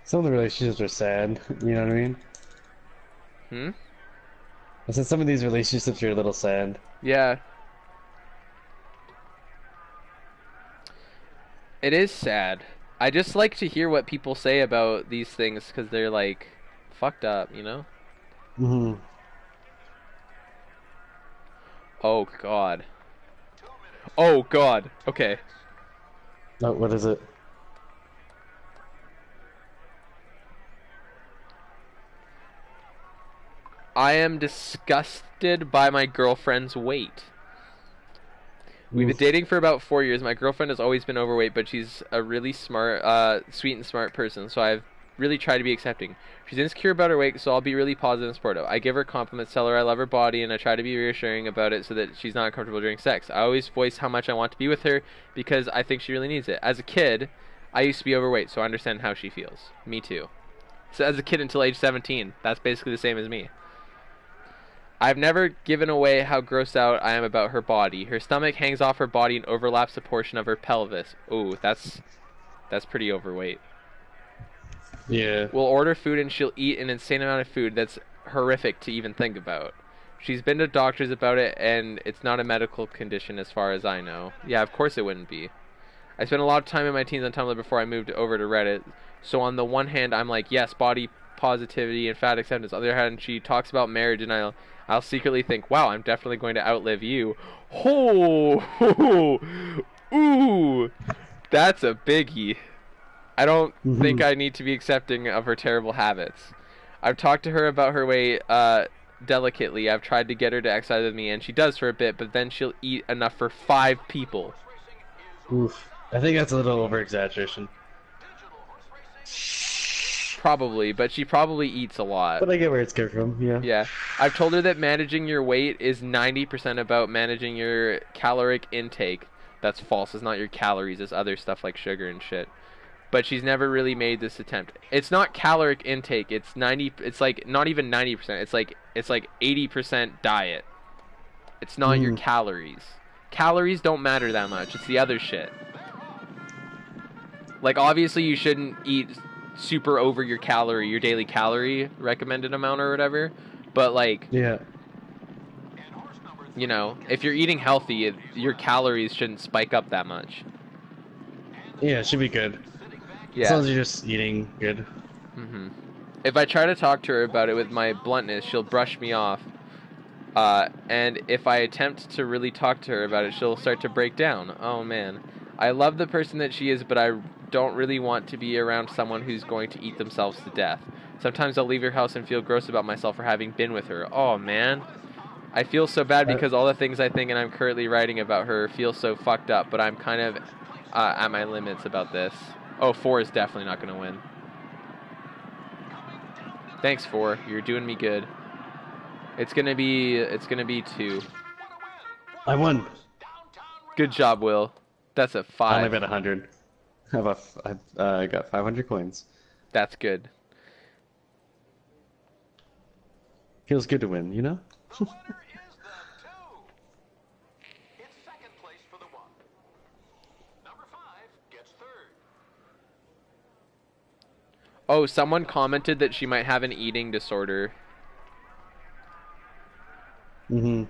Speaker 2: Some of the relationships are sad. You know what I mean? I said some of these relationships are a little sad.
Speaker 1: Yeah. It is sad. I just like to hear what people say about these things because they're like fucked up, you know? Oh God. Oh God. Okay.
Speaker 2: Oh, what is it?
Speaker 1: I am disgusted by my girlfriend's weight. We've been dating for about 4 years. My girlfriend has always been overweight, but she's a really smart, sweet and smart person, so I've really tried to be accepting. She's insecure about her weight, so I'll be really positive and supportive. I give her compliments, tell her I love her body, and I try to be reassuring about it so that she's not uncomfortable during sex. I always voice how much I want to be with her because I think she really needs it. As a kid, I used to be overweight, so I understand how she feels. Me too. So as a kid until age 17, that's basically the same as me. I've never given away how grossed out I am about her body. Her stomach hangs off her body and overlaps a portion of her pelvis. Ooh, that's pretty overweight.
Speaker 2: Yeah.
Speaker 1: We'll order food and she'll eat an insane amount of food that's horrific to even think about. She's been to doctors about it, and it's not a medical condition as far as I know. Yeah, of course it wouldn't be. I spent a lot of time in my teens on Tumblr before I moved over to Reddit. So on the one hand, I'm like, yes, body positivity and fat acceptance. On the other hand, she talks about marriage, and I'll secretly think, wow, I'm definitely going to outlive you. Oh, ooh, that's a biggie. I don't think I need to be accepting of her terrible habits. I've talked to her about her weight delicately. I've tried to get her to exercise with me, and she does for a bit, but then she'll eat enough for 5 people.
Speaker 2: Oof. I think that's a little over-exaggeration.
Speaker 1: Probably, but she probably eats a lot.
Speaker 2: But I get where it's coming from, yeah.
Speaker 1: Yeah. I've told her that managing your weight is 90% about managing your caloric intake. That's false. It's not your calories. It's other stuff like sugar and shit. But she's never really made this attempt. It's not caloric intake. It's like not even 90%. It's like 80% diet. It's not your calories. Calories don't matter that much. It's the other shit. Like, obviously you shouldn't eat super over your daily calorie recommended amount or whatever, but like,
Speaker 2: yeah,
Speaker 1: you know, if you're eating healthy, your calories shouldn't spike up that much.
Speaker 2: Yeah, it should be good.
Speaker 1: Yeah.
Speaker 2: As long as you're just eating good.
Speaker 1: If I try to talk to her about it with my bluntness, she'll brush me off. And if I attempt to really talk to her about it, she'll start to break down. Oh man. I love the person that she is, but I don't really want to be around someone who's going to eat themselves to death. Sometimes I'll leave her house and feel gross about myself for having been with her. Oh man. I feel so bad because all the things I think and I'm currently writing about her feel so fucked up, but I'm kind of at my limits about this. Oh, 4 is definitely not going to win. Thanks, 4. You're doing me good. It's gonna be 2.
Speaker 2: I won.
Speaker 1: Good job, Will. That's a
Speaker 2: I only
Speaker 1: 5.
Speaker 2: bet 100. I got 500 coins.
Speaker 1: That's good.
Speaker 2: Feels good to win, you know?
Speaker 3: The winner is the 2. It's second place for the 1. Number 5 gets third.
Speaker 1: Oh, someone commented that she might have an eating disorder.
Speaker 2: Mm-hmm.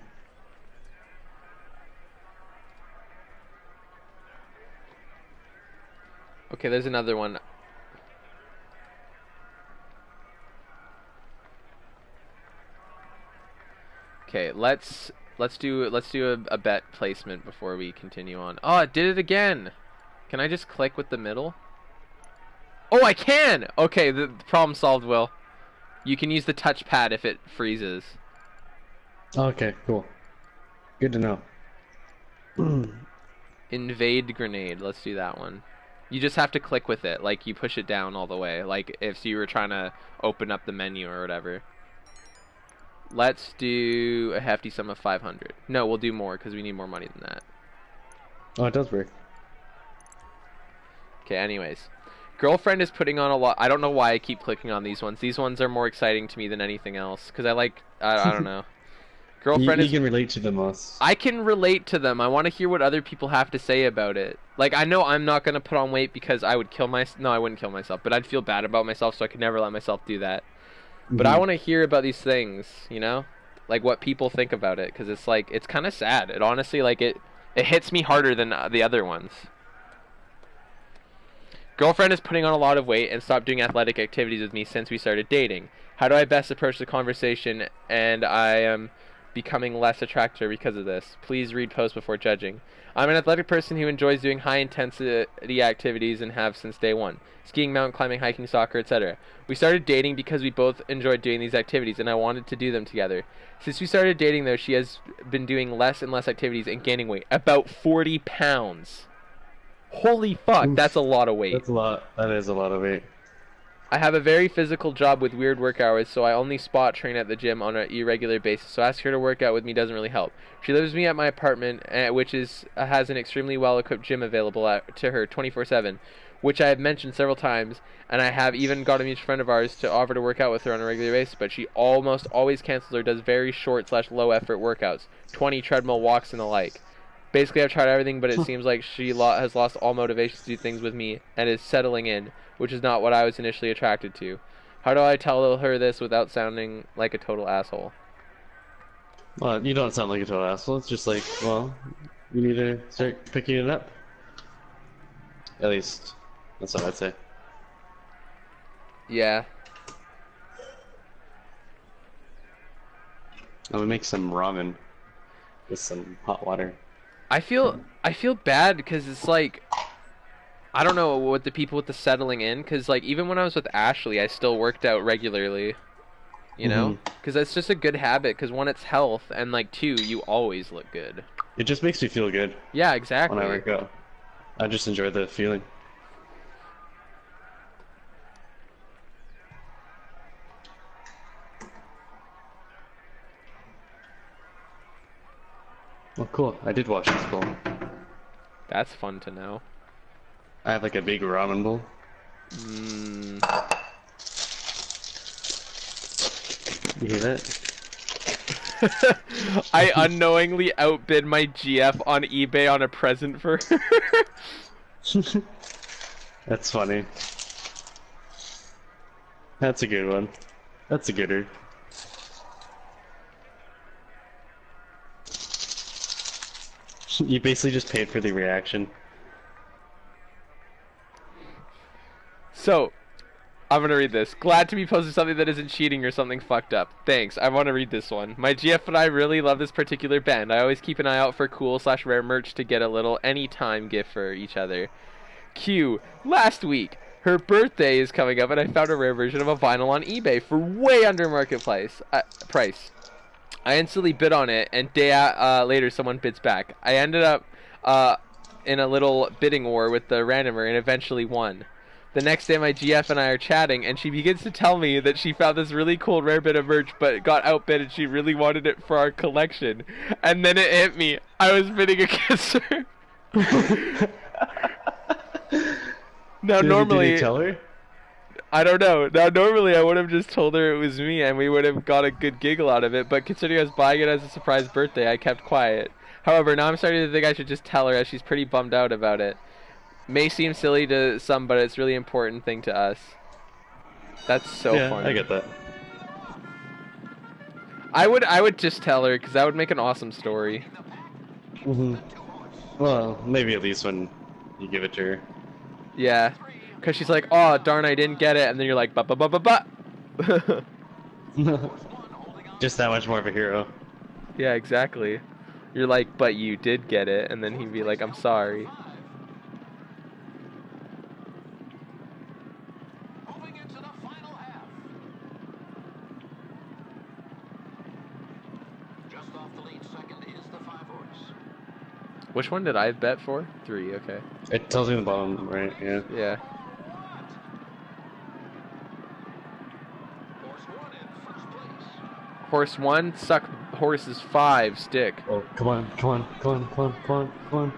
Speaker 1: Okay, there's another one. Okay, let's do a bet placement before we continue on. Oh, it did it again. Can I just click with the middle? Oh, I can. Okay, the problem solved, Will. You can use the touchpad if it freezes.
Speaker 2: Okay, cool. Good to know.
Speaker 1: Invade grenade. Let's do that one. You just have to click with it, like you push it down all the way, like if you were trying to open up the menu or whatever. Let's do a hefty sum of 500. No, we'll do more because we need more money than that.
Speaker 2: Oh, it does work.
Speaker 1: Okay, anyways. Girlfriend is putting on a lot. I don't know why I keep clicking on these ones. These ones are more exciting to me than anything else because I like, I don't know. Girlfriend
Speaker 2: You
Speaker 1: is...
Speaker 2: can relate to the most.
Speaker 1: I can relate to them. I want to hear what other people have to say about it. Like, I know I'm not going to put on weight because I would kill myself. No, I wouldn't kill myself, but I'd feel bad about myself, so I could never let myself do that. But I want to hear about these things, you know? Like, what people think about it, because it's, like, it's kind of sad. It honestly, like, it hits me harder than the other ones. Girlfriend is putting on a lot of weight and stopped doing athletic activities with me since we started dating. How do I best approach the conversation, and I am becoming less attracted to her because of this? Please read post before judging. I'm an athletic person who enjoys doing high-intensity activities and have since day one. Skiing, mountain climbing, hiking, soccer, etc. We started dating because we both enjoyed doing these activities, and I wanted to do them together. Since we started dating, though, she has been doing less and less activities and gaining weight. About 40 pounds. Holy fuck,
Speaker 2: Oof.
Speaker 1: that's a lot of weight.
Speaker 2: That's a lot. That is a lot of weight.
Speaker 1: I have a very physical job with weird work hours, so I only spot train at the gym on an irregular basis, so asking her to work out with me doesn't really help. She lives with me at my apartment, which has an extremely well-equipped gym available to her 24/7, which I have mentioned several times, and I have even got a mutual friend of ours to offer to work out with her on a regular basis, but she almost always cancels or does very short/low-effort workouts, 20 treadmill walks and the like. Basically, I've tried everything, but it seems like she has lost all motivation to do things with me and is settling in, which is not what I was initially attracted to. How do I tell her this without sounding like a total asshole?
Speaker 2: Well, you don't sound like a total asshole. It's just like, well, you need to start picking it up. At least, that's what I'd say.
Speaker 1: Yeah.
Speaker 2: I would make some ramen with some hot water.
Speaker 1: I feel bad because it's like, I don't know what the people with the settling in, because like even when I was with Ashley, I still worked out regularly, you know, because that's just a good habit. Because one, it's health, and like two, you always look good.
Speaker 2: It just makes me feel good
Speaker 1: Yeah, exactly.
Speaker 2: when I work out. I just enjoy the feeling. Well, cool. I did wash this bowl.
Speaker 1: That's fun to know.
Speaker 2: I have like a big ramen bowl. You hear that?
Speaker 1: I unknowingly outbid my GF on eBay on a present for her.
Speaker 2: That's funny. That's a good one. That's a gooder. You basically just paid for the reaction.
Speaker 1: So, I'm gonna read this. Glad to be posting something that isn't cheating or something fucked up. Thanks. I want to read this one. My GF and I really love this particular band. I always keep an eye out for cool/rare merch to get a little anytime gift for each other. Q. Last week, her birthday is coming up, and I found a rare version of a vinyl on eBay for way under market price. I instantly bid on it, and later someone bids back. I ended up in a little bidding war with the randomer and eventually won. The next day, my GF and I are chatting, and she begins to tell me that she found this really cool rare bit of merch, but got outbid, and she really wanted it for our collection. And then it hit me. I was bidding against her. Now, normally...
Speaker 2: Did you tell her?
Speaker 1: I don't know. Now, normally I would have just told her it was me, and we would have got a good giggle out of it, but considering I was buying it as a surprise birthday, I kept quiet. However, now I'm starting to think I should just tell her, as she's pretty bummed out about it. May seem silly to some, but it's a really important thing to us. That's so funny.
Speaker 2: I get that.
Speaker 1: I would just tell her, because that would make an awesome story.
Speaker 2: Well, maybe at least when you give it to her.
Speaker 1: Yeah, because she's like, oh, darn, I didn't get it, and then you're like, but.
Speaker 2: Just that much more of a hero.
Speaker 1: Yeah, exactly. You're like, but you did get it, and then he'd be like, I'm sorry.
Speaker 3: Moving into the final half. Just off the lead second is the 5-horse.
Speaker 1: Which one did I bet for? 3, okay.
Speaker 2: It tells you in the bottom, right? Yeah.
Speaker 1: Yeah.
Speaker 3: Horse 1 in first place.
Speaker 1: Horse 1, suck horses 5, stick.
Speaker 2: Oh, come on, come on, come on, come on, come on, come on,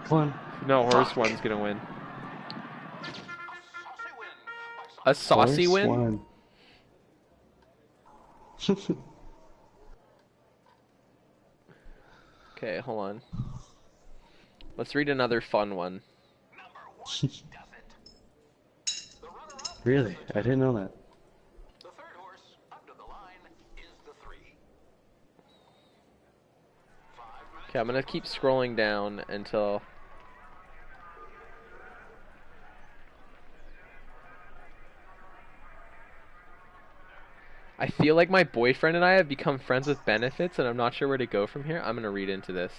Speaker 2: come on.
Speaker 1: No, horse 1's gonna win.
Speaker 3: A saucy win.
Speaker 1: A saucy win? Okay, hold on. Let's read another fun one.
Speaker 3: Number 1 does it. The runner-up,
Speaker 2: Really? I didn't know that.
Speaker 3: the third horse under the line is the 3. 5 minutes.
Speaker 1: Okay, I'm gonna keep scrolling down until... I feel like my boyfriend and I have become friends with benefits, and I'm not sure where to go from here. I'm gonna read into this.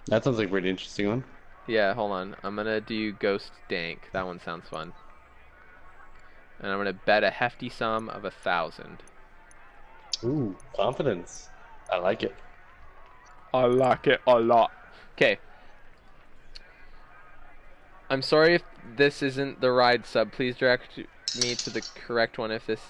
Speaker 2: That sounds like a pretty interesting one.
Speaker 1: Yeah, hold on. I'm gonna do Ghost Dank. That one sounds fun. And I'm gonna bet a hefty sum of 1,000.
Speaker 2: Ooh, confidence. I like it.
Speaker 1: I like it a lot. Okay. I'm sorry if this isn't the ride sub. Please direct me to the correct one if this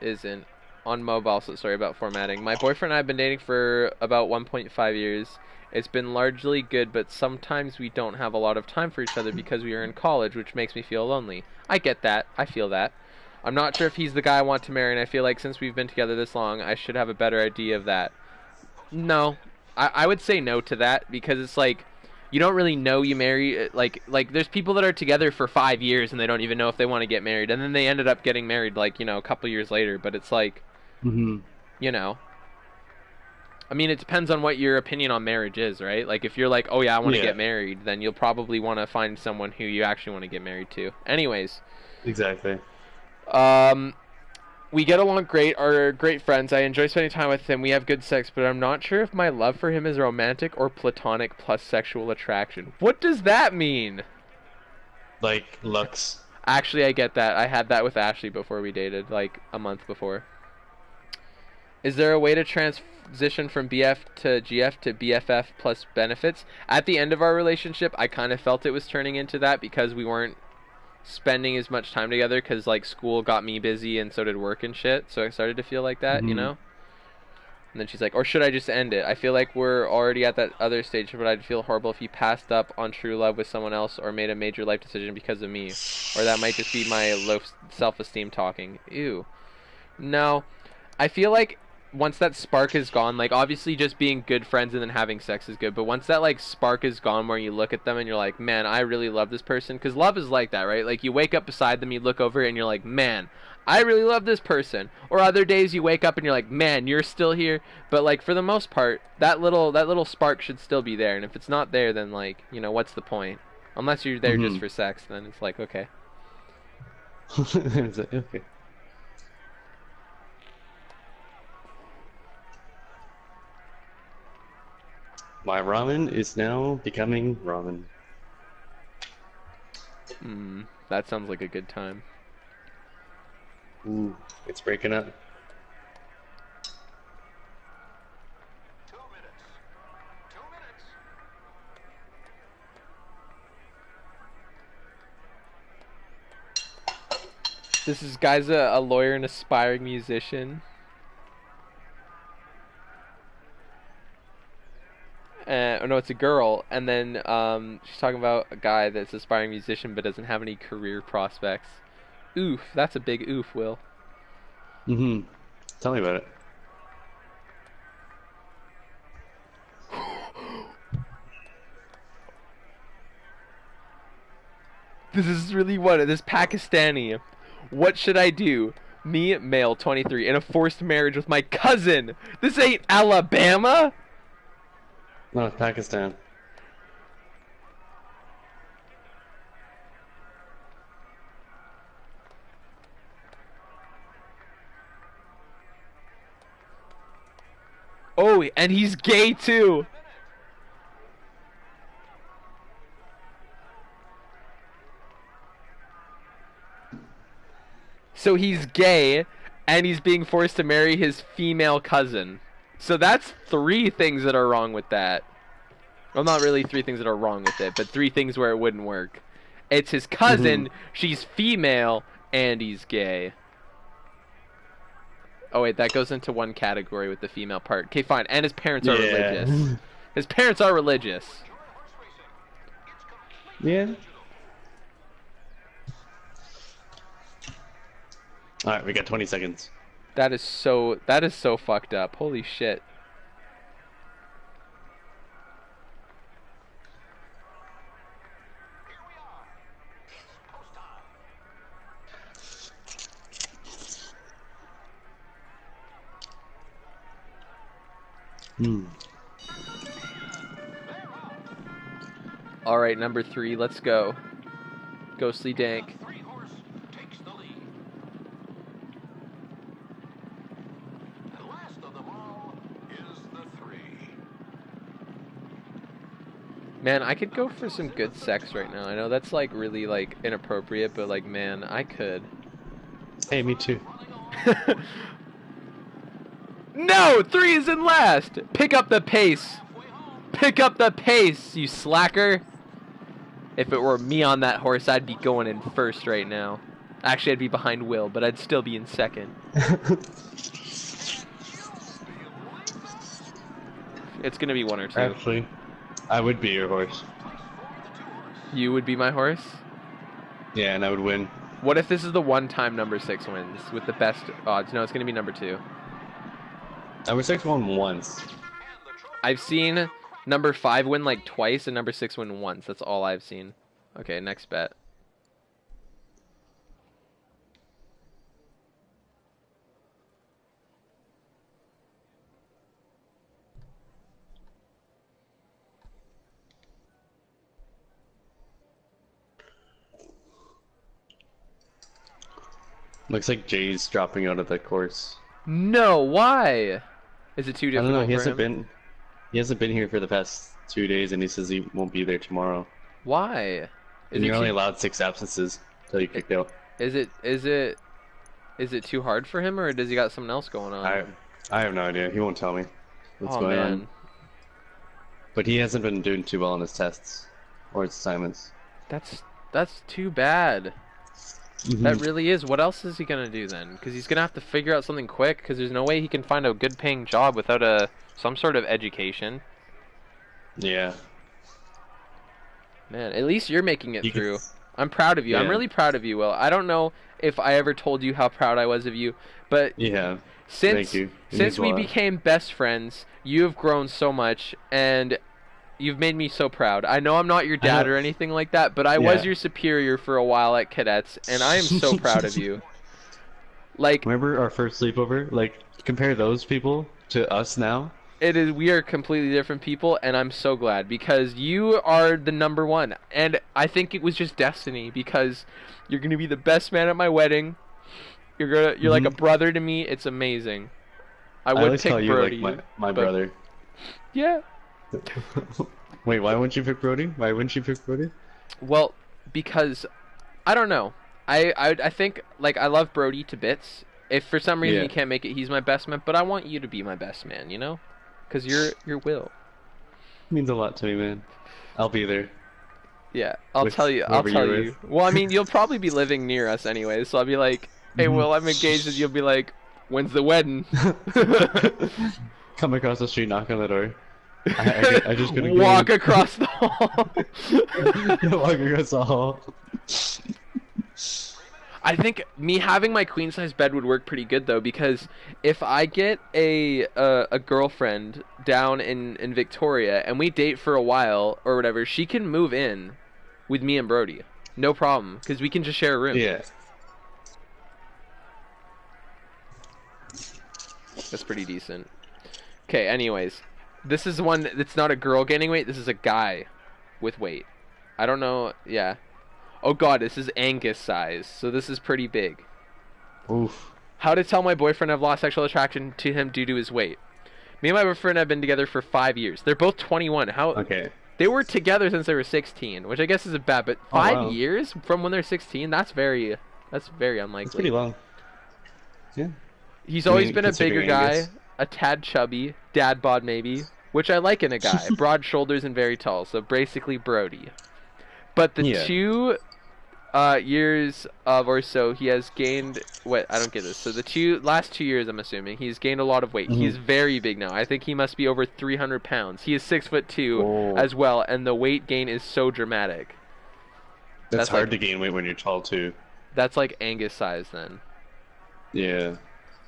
Speaker 1: isn't. On mobile, so sorry about formatting. My boyfriend and I have been dating for about 1.5 years. It's been largely good, but sometimes we don't have a lot of time for each other because we are in college, which makes me feel lonely. I get that. I feel that. I'm not sure if he's the guy I want to marry, and I feel like since we've been together this long, I should have a better idea of that. No. I would say no to that, because it's like, you don't really know you marry, like there's people that are together for 5 years and they don't even know if they want to get married, and then they ended up getting married, like, you know, a couple years later, but it's like, you know, I mean, it depends on what your opinion on marriage is, right? Like, if you're like, oh yeah, I want to get married, then you'll probably want to find someone who you actually want to get married to. Anyways.
Speaker 2: Exactly.
Speaker 1: We get along great, are great friends. I enjoy spending time with him. We have good sex, but I'm not sure if my love for him is romantic or platonic plus sexual attraction. What does that mean?
Speaker 2: Like, looks.
Speaker 1: Actually, I get that. I had that with Ashley before we dated, like a month before. Is there a way to transition from BF to GF to BFF plus benefits? At the end of our relationship, I kind of felt it was turning into that because we weren't spending as much time together, because like school got me busy and so did work and shit, so I started to feel like that, you know. And then she's like, or should I just end it? I feel like we're already at that other stage, but I'd feel horrible if he passed up on true love with someone else or made a major life decision because of me, or that might just be my low self-esteem talking. Ew. No, I feel like once that spark is gone, like obviously just being good friends and then having sex is good, but once that like spark is gone where you look at them and you're like, man, I really love this person, because love is like that, right? Like you wake up beside them, you look over and you're like, man, I really love this person. Or other days you wake up and you're like, man, you're still here. But like for the most part, that little spark should still be there, and if it's not there, then like, you know, what's the point? Unless you're there just for sex, then it's like, okay.
Speaker 2: It's like, okay. My ramen is now becoming ramen.
Speaker 1: That sounds like a good time.
Speaker 2: Ooh, it's breaking up.
Speaker 3: 2 minutes. 2 minutes.
Speaker 1: This is guy's a lawyer and aspiring musician. Oh no, it's a girl, and then she's talking about a guy that's an aspiring musician but doesn't have any career prospects. Oof, that's a big oof, Will.
Speaker 2: Mm-hmm. Tell me about it.
Speaker 1: This is really this Pakistani. What should I do? Me, male, 23, in a forced marriage with my cousin. This ain't Alabama.
Speaker 2: No, it's Pakistan.
Speaker 1: Oh, and he's gay too. So he's gay, and he's being forced to marry his female cousin. So that's 3 things that are wrong with that. Well, not really 3 things that are wrong with it, but 3 things where it wouldn't work. It's his cousin, she's female, and he's gay. Oh wait, that goes into one category with the female part. Okay, fine. And his parents are religious. His parents are religious.
Speaker 2: Yeah. Alright, we got 20 seconds.
Speaker 1: That is so fucked up. Holy shit.
Speaker 3: Here we are. Post time.
Speaker 1: All right, number 3, let's go. Ghostly Dank.
Speaker 3: 3 horse takes the lead. And last of them all is the 3.
Speaker 1: Man, I could go for some good sex right now. I know that's like really like inappropriate, but like man, I could.
Speaker 2: Hey, me too.
Speaker 1: No, 3 is in last. Pick up the pace. Pick up the pace, you slacker. If it were me on that horse, I'd be going in first right now. Actually, I'd be behind Will, but I'd still be in second. It's gonna be 1 or 2.
Speaker 2: Actually, I would be your horse.
Speaker 1: You would be my horse?
Speaker 2: Yeah, and I would win.
Speaker 1: What if this is the one time number 6 wins with the best odds? No, it's gonna be number 2.
Speaker 2: Number 6 won once.
Speaker 1: I've seen number 5 win like twice and number 6 win once. That's all I've seen. Okay, next bet.
Speaker 2: Looks like Jay's dropping out of the course.
Speaker 1: No, why? Is it too
Speaker 2: I
Speaker 1: difficult
Speaker 2: don't know. He
Speaker 1: for him?
Speaker 2: He hasn't been here for the past 2 days, and he says he won't be there tomorrow.
Speaker 1: Why?
Speaker 2: And you're only allowed 6 absences till you kicked out.
Speaker 1: Is it too hard for him, or does he got something else going on?
Speaker 2: I have no idea. He won't tell me what's going on. But he hasn't been doing too well on his tests or his assignments.
Speaker 1: That's too bad. That really is. What else is he gonna do then? Because he's gonna have to figure out something quick. Because there's no way he can find a good-paying job without some sort of education.
Speaker 2: Yeah.
Speaker 1: Man, at least you're making it
Speaker 2: You
Speaker 1: through.
Speaker 2: could-
Speaker 1: I'm proud of you. I'm
Speaker 2: Yeah.
Speaker 1: really proud of you, Will. I don't know if I ever told you how proud I was of you, but
Speaker 2: Yeah.
Speaker 1: since
Speaker 2: Thank you. It
Speaker 1: since
Speaker 2: means a
Speaker 1: we
Speaker 2: lot.
Speaker 1: became best friends, you have grown so much, and you've made me so proud. I know I'm not your dad
Speaker 2: know.
Speaker 1: or anything like that, but I was your superior for a while at cadets, and I am so proud of you. Like,
Speaker 2: Remember our first sleepover? Like, compare those people to us now.
Speaker 1: It is. We are completely different people, and I'm so glad because you are the number one. And I think it was just destiny because you're gonna be the best man at my wedding. You're like a brother to me. It's amazing. I
Speaker 2: I
Speaker 1: would
Speaker 2: always call
Speaker 1: pick
Speaker 2: you like
Speaker 1: Brody,
Speaker 2: my
Speaker 1: but
Speaker 2: brother.
Speaker 1: yeah.
Speaker 2: Wait, why wouldn't you pick Brody? Why wouldn't you pick Brody?
Speaker 1: Well, because I don't know. I think like I love Brody to bits. If for some reason
Speaker 2: Yeah,
Speaker 1: he can't make it, he's my best man. But I want you to be my best man. You know, because you're Will.
Speaker 2: means a lot to me, man. I'll be there
Speaker 1: Yeah, I'll
Speaker 2: with
Speaker 1: tell you. I'll
Speaker 2: whoever
Speaker 1: tell
Speaker 2: you're
Speaker 1: you.
Speaker 2: with.
Speaker 1: Well, I mean, you'll probably be living near us anyway, so I'll be like, "Hey, Will, I'm engaged," and you'll be like, "When's the wedding?"
Speaker 2: Come across the street, knock on the door. I just couldn't get
Speaker 1: Walk
Speaker 2: in.
Speaker 1: across the hall.
Speaker 2: Walk across the hall.
Speaker 1: I think me having my queen size bed would work pretty good though, because if I get a girlfriend down in Victoria and we date for a while or whatever, she can move in with me and Brody, no problem, because we can just share a room.
Speaker 2: Yeah.
Speaker 1: That's pretty decent. Okay, anyways, this is one. It's not a girl gaining weight. This is a guy with weight. I don't know. Yeah. Oh God, this is Angus size, so this is pretty big.
Speaker 2: Oof.
Speaker 1: How to tell my boyfriend I've lost sexual attraction to him due to his weight. Me and my boyfriend have been together for 5 years. They're both 21. How?
Speaker 2: Okay.
Speaker 1: They were together since they were 16, which I guess isn't bad, but
Speaker 2: Oh,
Speaker 1: 5 years from when they're 16, that's very unlikely.
Speaker 2: It's pretty long. Yeah.
Speaker 1: He's
Speaker 2: I
Speaker 1: always
Speaker 2: mean,
Speaker 1: been a bigger
Speaker 2: considering
Speaker 1: guy,
Speaker 2: Angus.
Speaker 1: a tad chubby, dad bod maybe, which I like in a guy. Broad shoulders and very tall, so basically Brody. But the
Speaker 2: Yeah.
Speaker 1: 2 years of or so he has gained. What, I don't get this. So the last 2 years, I'm assuming he's gained a lot of weight. He's very big now. I think he must be over 300 pounds. He is 6'2"
Speaker 2: Oh.
Speaker 1: as well, and the weight gain is so dramatic.
Speaker 2: That's hard
Speaker 1: like-
Speaker 2: to gain weight when you're tall too.
Speaker 1: That's like Angus size then.
Speaker 2: Yeah.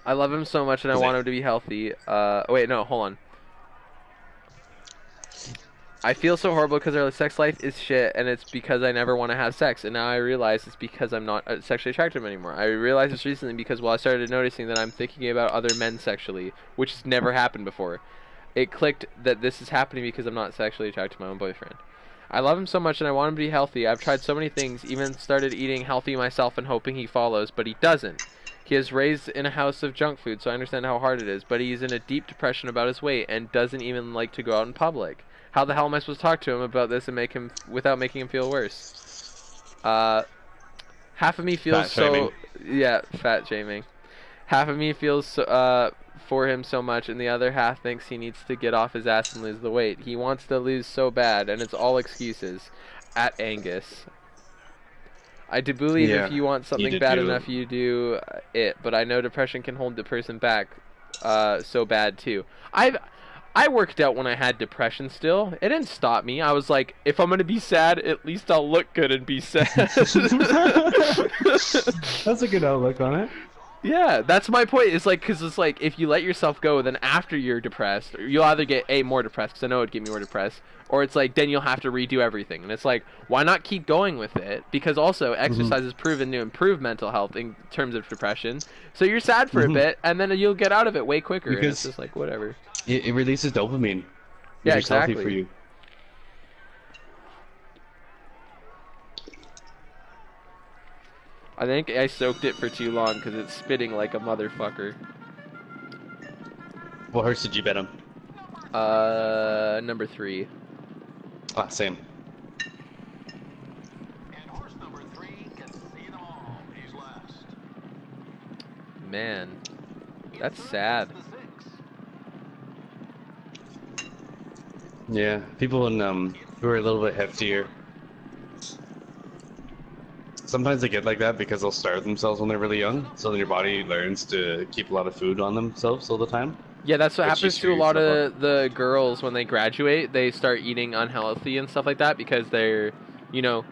Speaker 1: I love him so much, and I
Speaker 2: Is
Speaker 1: want
Speaker 2: it-
Speaker 1: him to be healthy. Wait, no, hold on. I feel so horrible because our sex life is shit, and it's because I never want to have sex. And now I realize it's because I'm not sexually attracted to him anymore. I realized this recently because I started noticing that I'm thinking about other men sexually, which has never happened before. It clicked that this is happening because I'm not sexually attracted to my own boyfriend. I love him so much, and I want him to be healthy. I've tried so many things, even started eating healthy myself and hoping he follows, but he doesn't. He is raised in a house of junk food, so I understand how hard it is, but he's in a deep depression about his weight and doesn't even like to go out in public. How the hell am I supposed to talk to him about this and make him without making him feel worse? Half of me feels
Speaker 2: Fat shaming.
Speaker 1: yeah, fat shaming. Half of me feels for him so much, and the other half thinks he needs to get off his ass and lose the weight. He wants to lose so bad, and it's all excuses. At Angus. I do believe
Speaker 2: Yeah,
Speaker 1: if you want something
Speaker 2: you
Speaker 1: bad
Speaker 2: do.
Speaker 1: enough, you do it. But I know depression can hold the person back so bad too. I worked out when I had depression still. It didn't stop me. I was like, if I'm going to be sad, at least I'll look good and be sad.
Speaker 2: That's a good outlook on it.
Speaker 1: Yeah, that's my point. It's like, because it's like, if you let yourself go, then after you're depressed, you'll either get more depressed, because I know it'd get me more depressed, or it's like, then you'll have to redo everything. And it's like, why not keep going with it? Because also, exercise is proven to improve mental health in terms of depression. So you're sad for a bit, and then you'll get out of it way quicker. And it's
Speaker 2: Because-
Speaker 1: just like, whatever.
Speaker 2: It releases dopamine.
Speaker 1: Yeah,
Speaker 2: Which is healthy
Speaker 1: exactly.
Speaker 2: for you.
Speaker 1: I think I soaked it for too long, because it's spitting like a motherfucker.
Speaker 2: What horse did you bet on?
Speaker 1: Number 3.
Speaker 2: Ah, same.
Speaker 3: And horse number 3 can see them all. He's last.
Speaker 1: Man, that's sad.
Speaker 3: The 6.
Speaker 2: Yeah, people who are a little bit heftier. Sometimes they get like that because they'll starve themselves when they're really young. So then your body learns to keep a lot of food on themselves all the time.
Speaker 1: Yeah, that's what
Speaker 2: But you
Speaker 1: happens to
Speaker 2: screw
Speaker 1: a lot
Speaker 2: yourself
Speaker 1: of the girls when they graduate. They start eating unhealthy and stuff like that because they're, you know,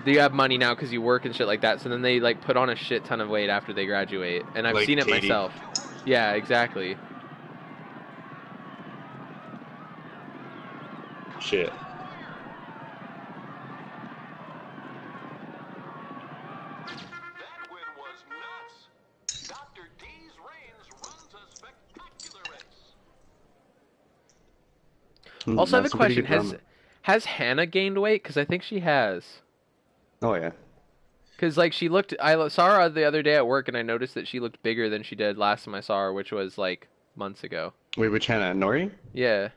Speaker 1: you have money now because you work and shit like that. So then they like put on a shit ton of weight after they graduate, and I've
Speaker 2: Like
Speaker 1: seen it
Speaker 2: Katie.
Speaker 1: myself. Yeah, exactly.
Speaker 2: Shit.
Speaker 3: That win was nuts. Dr. D's Reigns runs a spectacular race.
Speaker 1: Also, I have a
Speaker 2: That's some pretty
Speaker 1: question.
Speaker 2: good
Speaker 1: Has
Speaker 2: ramen.
Speaker 1: has Hannah gained weight? Because I think she has.
Speaker 2: Oh yeah.
Speaker 1: Because like she looked, I saw her the other day at work, and I noticed that she looked bigger than she did last time I saw her, which was like months ago.
Speaker 2: Wait, which Hannah? Nori?
Speaker 1: Yeah,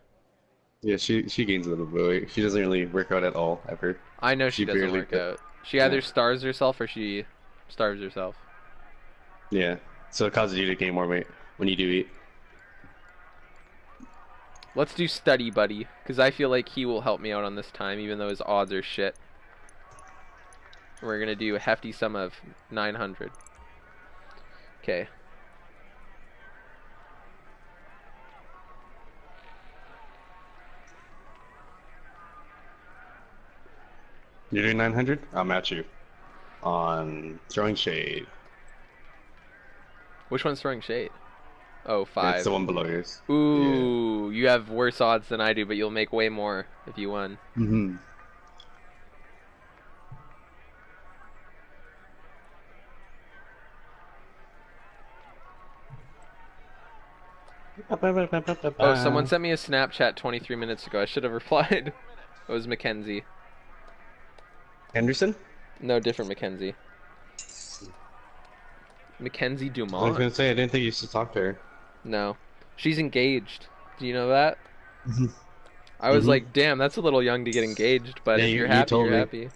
Speaker 2: Yeah, she gains a little bit of weight. She doesn't really work out at all ever.
Speaker 1: I know she
Speaker 2: She
Speaker 1: doesn't
Speaker 2: barely.
Speaker 1: work out. She
Speaker 2: Yeah.
Speaker 1: either starves herself or she starves herself.
Speaker 2: Yeah. So it causes you to gain more weight when you do eat.
Speaker 1: Let's do study buddy, because I feel like he will help me out on this time, even though his odds are shit. We're gonna do a hefty sum of 900. Okay.
Speaker 2: You're doing 900? I'll match you on throwing shade.
Speaker 1: Which one's throwing shade? Oh,
Speaker 2: It's
Speaker 1: five.
Speaker 2: the one below yours. Yeah.
Speaker 1: Ooh, you have worse odds than I do, but you'll make way more if you won.
Speaker 2: Mm-hmm.
Speaker 1: Oh, someone sent me a Snapchat 23 minutes ago. I should have replied. It was Mackenzie.
Speaker 2: Henderson?
Speaker 1: No, different Mackenzie. Mackenzie
Speaker 2: I was
Speaker 1: Dumont?
Speaker 2: gonna say I didn't think you used to talk to her.
Speaker 1: No. She's engaged. Do you know that?
Speaker 2: Mm-hmm.
Speaker 1: I was like, damn, that's a little young to get engaged, but
Speaker 2: Yeah,
Speaker 1: if you're
Speaker 2: you
Speaker 1: happy,
Speaker 2: told
Speaker 1: you're
Speaker 2: me.
Speaker 1: happy.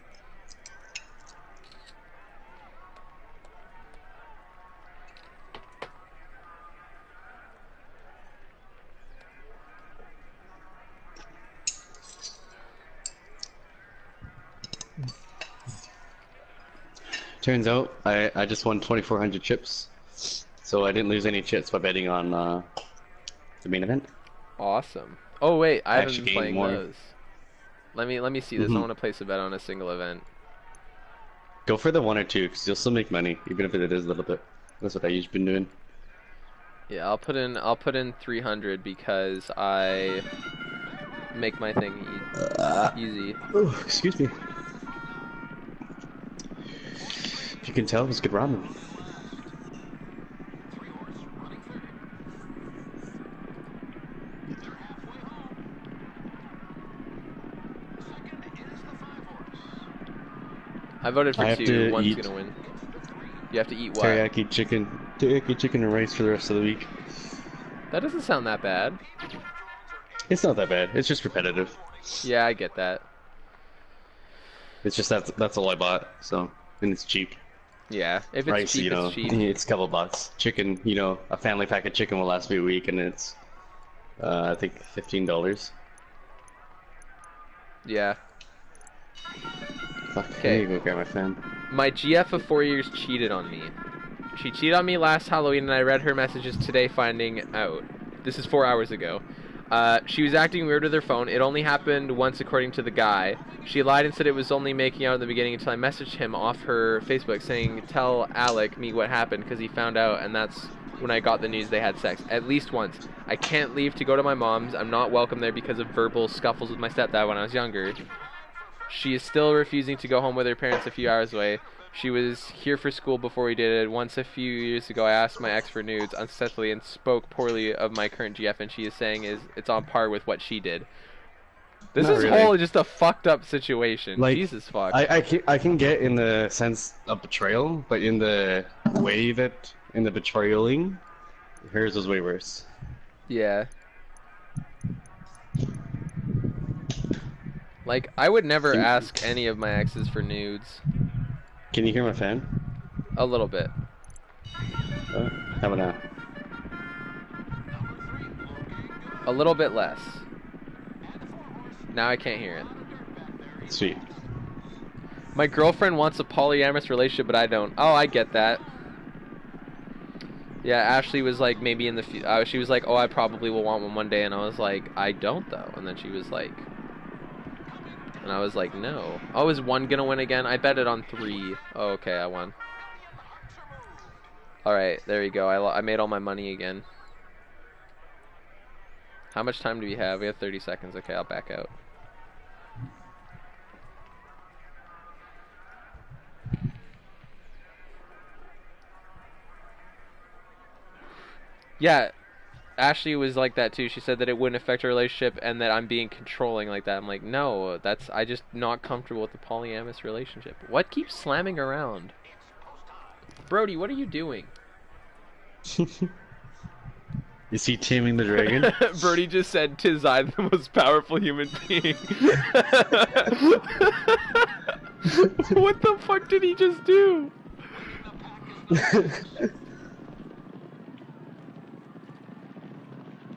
Speaker 2: Turns out I just won 2,400 chips, so I didn't lose any chips by betting on the main event.
Speaker 1: Awesome. Oh wait, I
Speaker 2: I
Speaker 1: haven't
Speaker 2: actually
Speaker 1: been
Speaker 2: gained
Speaker 1: playing
Speaker 2: more.
Speaker 1: those. Let me see this. I
Speaker 2: Hmm.
Speaker 1: want to place a bet on a single event.
Speaker 2: Go for the one or two, because you'll still make money, even if it is a little bit. That's what I usually been doing.
Speaker 1: Yeah, I'll put in 300 because I make my thing easy.
Speaker 2: Oh, excuse me. If you can tell, it was good ramen.
Speaker 3: Three horse running third. They're halfway home. Second is the five horse.
Speaker 1: I voted for
Speaker 2: I have
Speaker 1: 2.
Speaker 2: to
Speaker 1: One's
Speaker 2: eat
Speaker 1: gonna win. You have to eat what?
Speaker 2: teriyaki chicken and rice for the rest of the week.
Speaker 1: That doesn't sound that bad.
Speaker 2: It's not that bad. It's just repetitive.
Speaker 1: Yeah, I get that.
Speaker 2: It's just that's all I bought. So and it's cheap.
Speaker 1: Yeah, if it's
Speaker 2: Rice,
Speaker 1: cheap,
Speaker 2: you know,
Speaker 1: it's cheap.
Speaker 2: it's a couple bucks. Chicken, you know, a family pack of chicken will last me a week, and it's I think $15.
Speaker 1: Yeah.
Speaker 2: Fuck, I
Speaker 1: Okay.
Speaker 2: need to go grab my fan.
Speaker 1: My GF of 4 years cheated on me. She cheated on me last Halloween, and I read her messages today finding out. This is 4 hours ago. She was acting weird with her phone. It only happened once according to the guy. She lied and said it was only making out in the beginning until I messaged him off her Facebook saying, tell Alec me what happened because he found out, and that's when I got the news they had sex. At least once. I can't leave to go to my mom's. I'm not welcome there because of verbal scuffles with my stepdad when I was younger. She is still refusing to go home with her parents a few hours away. She was here for school before we did it. Once a few years ago, I asked my ex for nudes unsuccessfully and spoke poorly of my current GF, and she is saying it's on par with what she did. This
Speaker 2: Not
Speaker 1: is
Speaker 2: really.
Speaker 1: whole just a fucked up situation.
Speaker 2: Like,
Speaker 1: Jesus fuck.
Speaker 2: I can get in the sense of betrayal, but in the way that in the betrayaling, hers was way worse.
Speaker 1: Yeah. Like, I would never
Speaker 2: Can-
Speaker 1: ask any of my exes for nudes.
Speaker 2: Can you hear my fan?
Speaker 1: A little bit.
Speaker 2: How about now?
Speaker 1: A little bit less. Now I can't hear it.
Speaker 2: Sweet.
Speaker 1: My girlfriend wants a polyamorous relationship, but I don't. Oh, I get that. Yeah, Ashley was like, maybe in the she was like, oh, I probably will want one day, and I was like, I don't though. And then she was like, and I was like, no. Oh, is one gonna win again? I bet it on 3. Oh, okay, I won. All right, there you go. I made all my money again. How much time do we have? We have 30 seconds. Okay, I'll back out. Yeah, Ashley was like that too. She said that it wouldn't affect our relationship and that I'm being controlling like that. I'm like, no, I just not comfortable with the polyamorous relationship. What keeps slamming around? Brody, what are you doing?
Speaker 2: Is he taming the dragon?
Speaker 1: Brody just said, "'Tis I, the most powerful human being." What the fuck did he just do?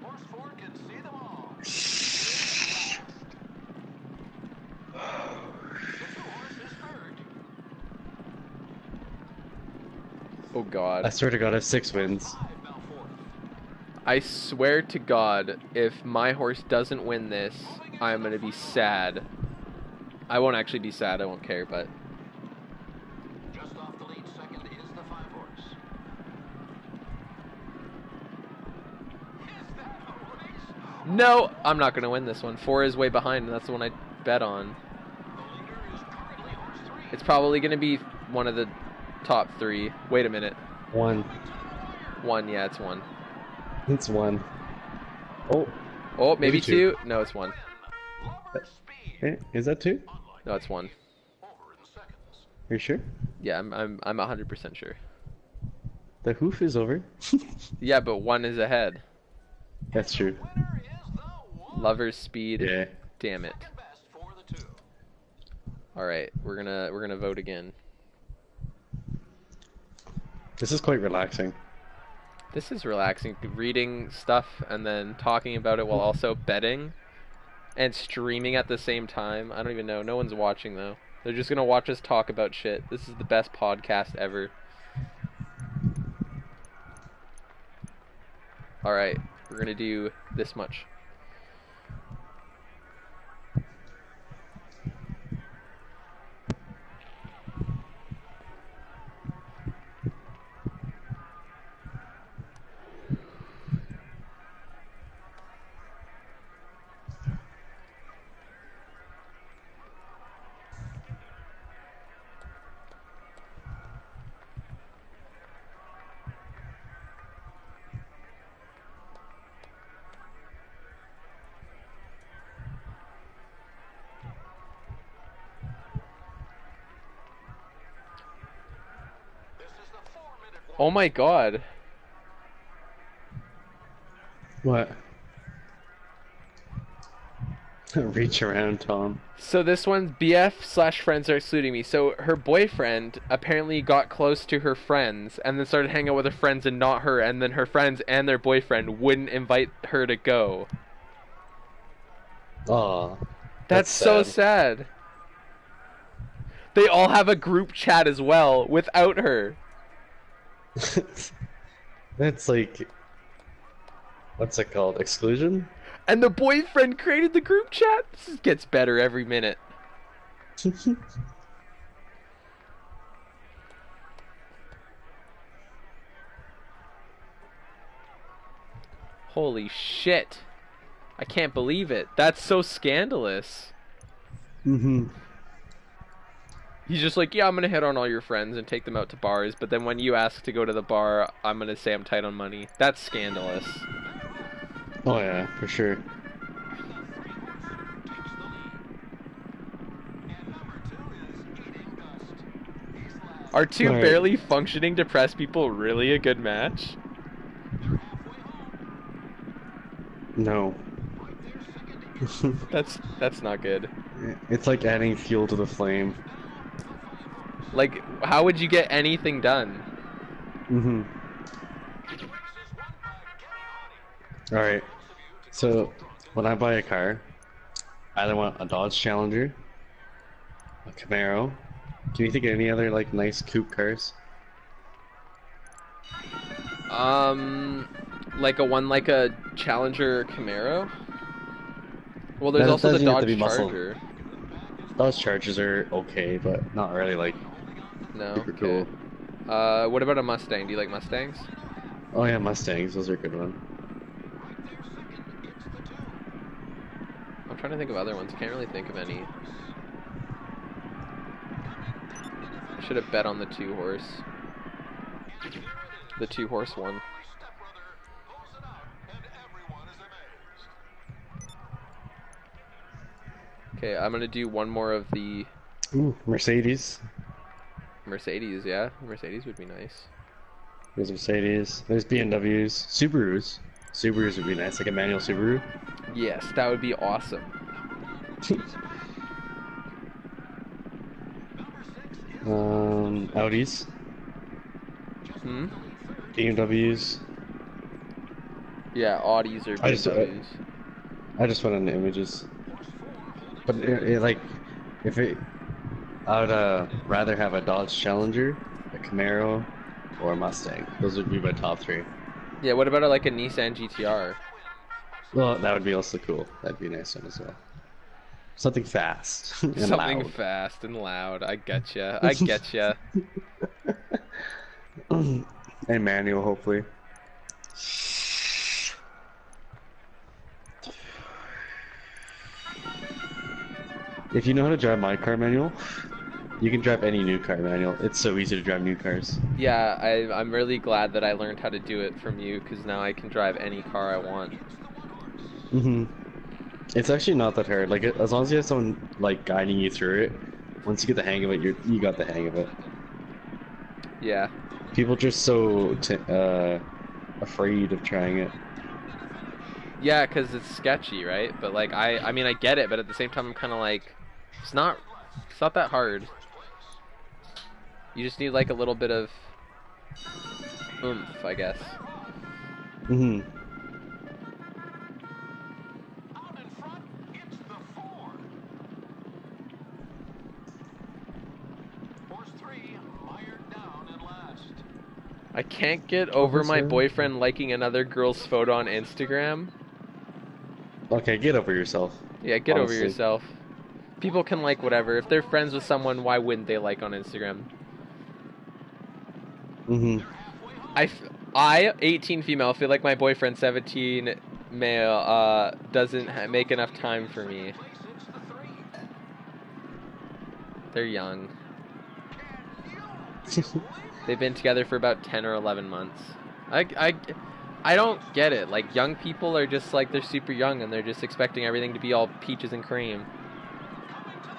Speaker 3: Horse 4 can see them all. The 2-horse is third.
Speaker 1: Oh god.
Speaker 2: I swear to God, I have 6 wins.
Speaker 3: 5 now fourth.
Speaker 1: I swear to God, if my horse doesn't win this, I'm gonna be sad. I won't actually be sad, I won't care, but...
Speaker 3: Just off the lead, second is the 5-horse. Is that a race?
Speaker 1: No! I'm not gonna win this one. 4 is way behind, and that's the one I bet on.
Speaker 3: The leader is currently horse 3.
Speaker 1: It's probably gonna be one of the top 3. Wait a minute.
Speaker 2: 1.
Speaker 1: 1, yeah, it's 1.
Speaker 2: It's 1. Oh.
Speaker 1: Oh, maybe
Speaker 2: Maybe 2.
Speaker 1: 2? No, it's 1.
Speaker 3: Lover speed.
Speaker 2: Hey, is that 2?
Speaker 1: No, it's 1.
Speaker 3: Over in seconds.
Speaker 2: Are you sure?
Speaker 1: Yeah, I'm 100% sure.
Speaker 2: The hoof is over.
Speaker 1: Yeah, but 1 is ahead.
Speaker 2: That's true.
Speaker 3: Winner is the 1.
Speaker 1: Lover's speed.
Speaker 2: Yeah.
Speaker 1: Damn it.
Speaker 3: Second best for the 2.
Speaker 1: All right, we're gonna vote again.
Speaker 2: This is quite relaxing.
Speaker 1: This is relaxing, reading stuff and then talking about it while also betting and streaming at the same time. I don't even know. No one's watching though. They're just gonna watch us talk about shit. This is the best podcast ever. All right, we're gonna do this much.
Speaker 3: This is the 4-minute walk.
Speaker 1: Oh my god.
Speaker 2: What? Reach around, Tom.
Speaker 1: So this one's BF/friends are excluding me. So her boyfriend apparently got close to her friends and then started hanging out with her friends and not her, and then her friends and their boyfriend wouldn't invite her to go.
Speaker 2: Aw.
Speaker 1: That's so sad. They all have a group chat as well without her.
Speaker 2: That's like... What's it called? Exclusion?
Speaker 1: And the boyfriend created the group chat? This gets better every minute. Holy shit. I can't believe it. That's so scandalous.
Speaker 2: Mm-hmm.
Speaker 1: He's just like, yeah, I'm gonna hit on all your friends and take them out to bars, but then when you ask to go to the bar, I'm gonna say I'm tight on money. That's scandalous.
Speaker 2: Oh yeah, for sure.
Speaker 3: And the 3-horse takes the lead. And number 2 is eating dust. He's last.
Speaker 1: Are 2
Speaker 2: Right.
Speaker 1: barely functioning depressed people really a good match?
Speaker 3: They're halfway home.
Speaker 2: No.
Speaker 3: Right there, second is
Speaker 1: That's not good.
Speaker 2: It's like adding fuel to the flame.
Speaker 1: Like, how would you get anything done?
Speaker 2: Mm-hmm.
Speaker 3: the race is won by Kenny Honey.
Speaker 2: Alright. So, when I buy a car, I either want a Dodge Challenger, a Camaro. Can you think of any other, like, nice coupe cars?
Speaker 1: Like a Challenger Camaro? Well, there's
Speaker 2: That
Speaker 1: also the
Speaker 2: doesn't have to
Speaker 1: Dodge
Speaker 2: be muscle.
Speaker 1: Charger.
Speaker 2: Dodge Chargers are okay, but not really, like,
Speaker 1: No.
Speaker 2: super
Speaker 1: Okay.
Speaker 2: cool.
Speaker 1: What about a Mustang? Do you like Mustangs?
Speaker 2: Oh yeah, Mustangs, those are a good one.
Speaker 3: Right there, second. It's the 2.
Speaker 1: I'm trying to think of other ones. I can't really think of any. I should have bet on the 2-horse.
Speaker 3: And here it is.
Speaker 1: The 2-horse one.
Speaker 3: My stepbrother pulls it out. And
Speaker 1: Okay, I'm gonna do one more of the
Speaker 2: Ooh, Mercedes.
Speaker 1: Mercedes. Yeah, Mercedes would be nice.
Speaker 2: There's Mercedes. There's BMWs. Subarus. Subarus would be nice, like a manual Subaru.
Speaker 1: Yes, that would be awesome.
Speaker 2: Audis.
Speaker 1: Hmm.
Speaker 2: BMWs.
Speaker 1: Yeah, Audis or
Speaker 2: I just,
Speaker 1: BMWs.
Speaker 2: I just went on the images. But like, if it, I would rather have a Dodge Challenger, a Camaro, or a Mustang. Those would be my top three.
Speaker 1: Yeah, what about like a Nissan GTR?
Speaker 2: Well, that would be also cool. That'd be a nice one as well. Something fast and
Speaker 1: Something
Speaker 2: loud.
Speaker 1: fast and loud. I getcha. I getcha.
Speaker 2: And manual, hopefully. If you know how to drive my car manual, you can drive any new car manual. It's so easy to drive new cars.
Speaker 1: Yeah, I'm really glad that I learned how to do it from you because now I can drive any car I want.
Speaker 2: It's actually not that hard. Like, as long as you have someone like guiding you through it, once you get the hang of it, you got the hang of it.
Speaker 1: Yeah.
Speaker 2: People just so afraid of trying it.
Speaker 1: Yeah, because it's sketchy, right? But like, I mean, I get it, but at the same time, I'm kind of like, it's not that hard. You just need like a little bit of oomph, I guess.
Speaker 3: Out in front, it's the 4. Horse 3 mired down in last.
Speaker 1: I can't get over my boyfriend liking another girl's photo on Instagram.
Speaker 2: Okay, get over yourself.
Speaker 1: Yeah, get over
Speaker 2: Honestly.
Speaker 1: yourself. People can like whatever. If they're friends with someone, why wouldn't they like on Instagram? I, 18 female, feel like my boyfriend, 17 male, doesn't make enough time for me. They're young. They've been together for about 10 or 11 months. I don't get it. Like, young people are just like, they're super young and they're just expecting everything to be all peaches and cream.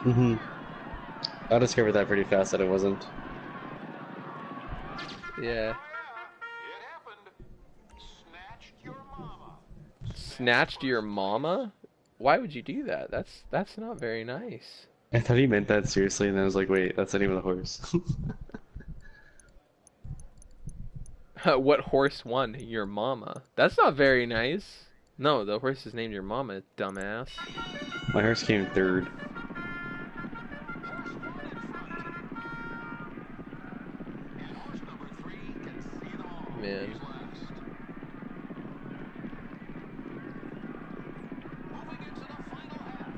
Speaker 2: I discovered that pretty fast that it wasn't.
Speaker 1: Yeah.
Speaker 3: It happened. Snatched your mama.
Speaker 1: Snatched your mama? Why would you do that? That's not very nice.
Speaker 2: I thought he meant that seriously, and I was like, wait, that's not even a horse.
Speaker 1: What horse won? Your mama. That's not very nice. No, the horse is named your mama, dumbass.
Speaker 2: My horse came third.
Speaker 3: Horse 3 can see it all.
Speaker 1: Man.
Speaker 3: He's last. Moving into the final half.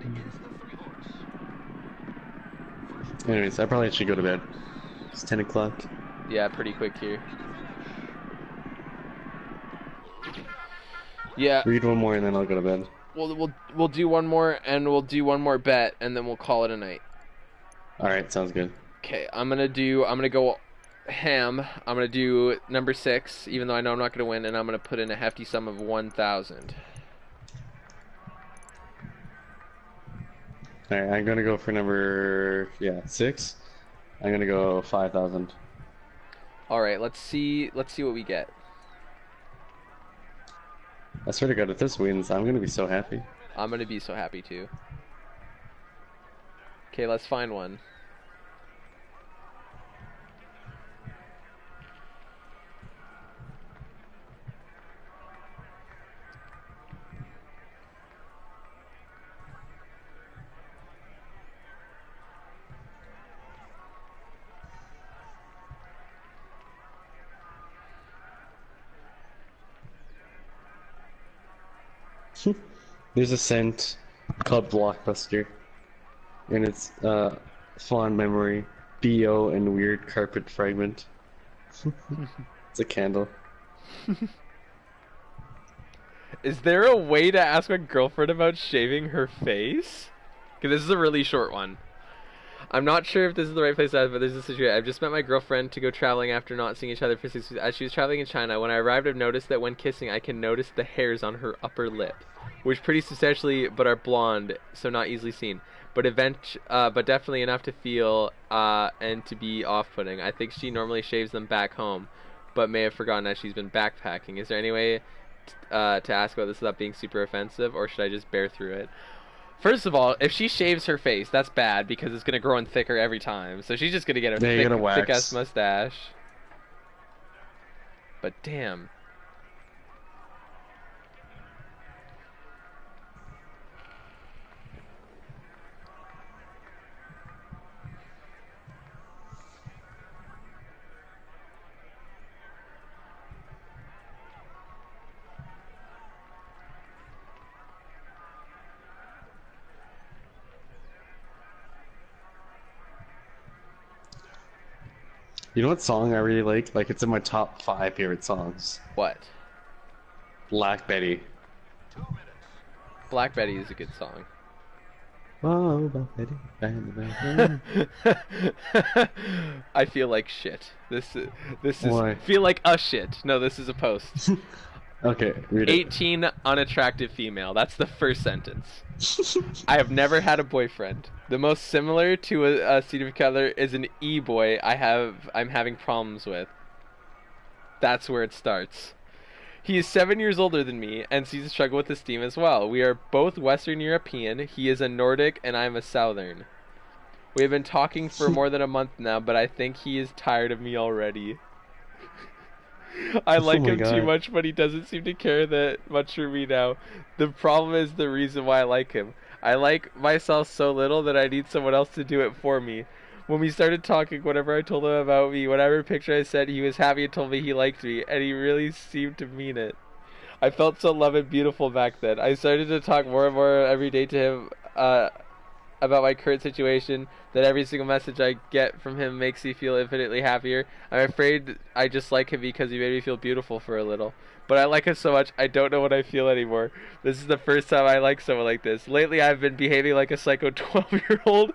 Speaker 3: Against the 3 horse.
Speaker 2: Anyways, I probably should go to bed. It's 10 o'clock.
Speaker 1: Yeah, pretty quick here. Yeah,
Speaker 2: Read one more and then I'll go to bed.
Speaker 1: we'll do one more and we'll do one more bet and then we'll call it a night.
Speaker 2: Alright, sounds good.
Speaker 1: Okay, I'm gonna go ham. I'm gonna do number 6, even though I know I'm not gonna win, and I'm gonna put in a hefty sum of 1,000.
Speaker 2: Alright, I'm gonna go for number 6. I'm gonna go 5,000.
Speaker 1: All right, let's see what we get.
Speaker 2: I swear to God, if this wins, I'm gonna be so happy.
Speaker 1: I'm gonna be so happy too. Okay, let's find one.
Speaker 2: There's a scent called Blockbuster, and it's fond memory, BO, and weird carpet fragment. It's a candle.
Speaker 1: Is there a way to ask my girlfriend about shaving her face? Okay, this is a really short one. I'm not sure if this is the right place to ask, but there's a situation. I've just met my girlfriend to go traveling after not seeing each other for 6 weeks. As she was traveling in China, when I arrived, I've noticed that when kissing, I can notice the hairs on her upper lip, which pretty substantially but are blonde, so not easily seen. But definitely enough to feel and to be off-putting. I think she normally shaves them back home, but may have forgotten as she's been backpacking. Is there any way to ask about this without being super offensive, or should I just bear through it? First of all, if she shaves her face, that's bad because it's gonna grow in thicker every time. So she's just gonna get a
Speaker 2: Yeah, you gotta
Speaker 1: thick
Speaker 2: wax.
Speaker 1: ass mustache. But damn.
Speaker 2: You know what song I really like? Like, it's in my top 5 favorite songs.
Speaker 1: What?
Speaker 2: Black Betty.
Speaker 3: 2 minutes.
Speaker 1: Black Betty is a good song.
Speaker 2: Oh, Black Betty.
Speaker 1: I feel like shit. This is
Speaker 2: Why?
Speaker 1: feel like a shit. No, this is a post.
Speaker 2: Okay, read it.
Speaker 1: 18 unattractive female. That's the first sentence. I have never had a boyfriend. The most similar to a significant other is an e-boy I'm having problems with. That's where it starts. He is 7 years older than me and sees a struggle with esteem as well. We are both Western European. He is a Nordic and I'm a Southern. We have been talking for more than a month now, but I think he is tired of me already. I like
Speaker 2: my
Speaker 1: him too
Speaker 2: God.
Speaker 1: much, but he doesn't seem to care that much for me now. The problem is the reason why I like him. I like myself so little that I need someone else to do it for me. When we started talking, whenever I told him about me, whatever picture I sent, he was happy and told me he liked me, and he really seemed to mean it. I felt so loved and beautiful back then. I started to talk more and more every day to him about my current situation, that every single message I get from him makes me feel infinitely happier. I'm afraid I just like him because he made me feel beautiful for a little. But I like him so much, I don't know what I feel anymore. This is the first time I like someone like this. Lately, I've been behaving like a psycho 12-year-old.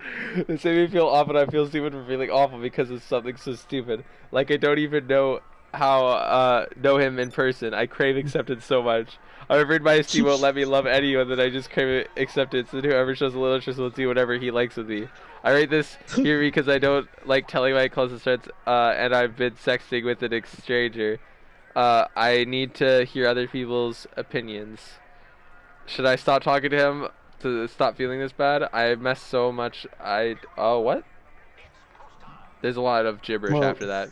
Speaker 1: This made me feel awful, and I feel stupid for feeling awful because of something so stupid. Like I don't even know know him in person. I crave acceptance so much. I'm afraid my esteem won't let me love anyone, that I just crave acceptance, and whoever shows a little interest will do whatever he likes with me. I write this here because I don't like telling my closest friends, and I've been sexting with an stranger. I need to hear other people's opinions. Should I stop talking to him to stop feeling this bad? I mess so much. What? There's a lot of gibberish
Speaker 2: Well-
Speaker 1: after that.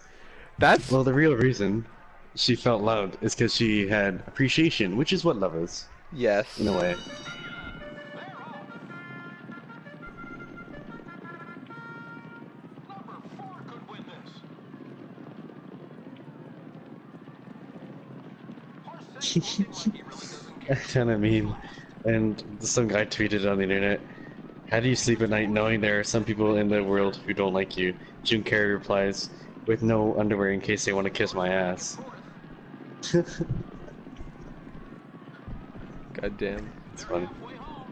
Speaker 1: That's
Speaker 2: Well, the real reason she felt loved is because she had appreciation, which is what love is,
Speaker 1: yes.
Speaker 2: in a way.
Speaker 3: Number 4 could win this. Horse says looking like he really doesn't care.
Speaker 2: Kind of mean. And some guy tweeted on the internet, "How do you sleep at night knowing there are some people in the world who don't like you?" Jim Carrey replies, "With no underwear in case they want to kiss my ass."
Speaker 1: God damn.
Speaker 2: It's funny.
Speaker 3: Halfway home.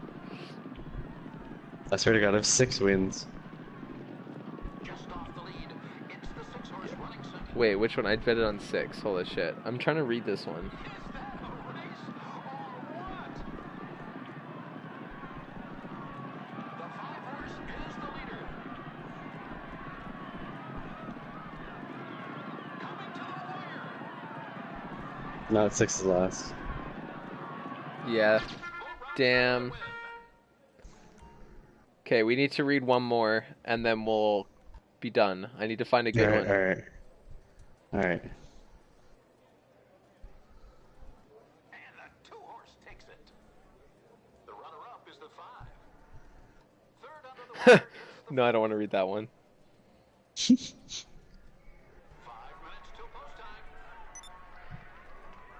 Speaker 2: I swear to God, I have 6 wins.
Speaker 3: Just off the lead. It's the 6-horse running second.
Speaker 1: Wait, which one? I bet it on 6. Holy shit. I'm trying to read this one.
Speaker 3: Is that a race or what? The 5-horse is the leader. Coming to the wire.
Speaker 2: Not 6 is last.
Speaker 1: Yeah. Damn. Okay, we need to read one more, and then we'll be done. I need to find a good
Speaker 2: Alright,
Speaker 1: one.
Speaker 2: alright. Alright.
Speaker 3: And the 2-horse takes it. The runner-up is the 5. Third under the wire is the
Speaker 1: No, I don't want to read that one.
Speaker 3: 5 minutes till post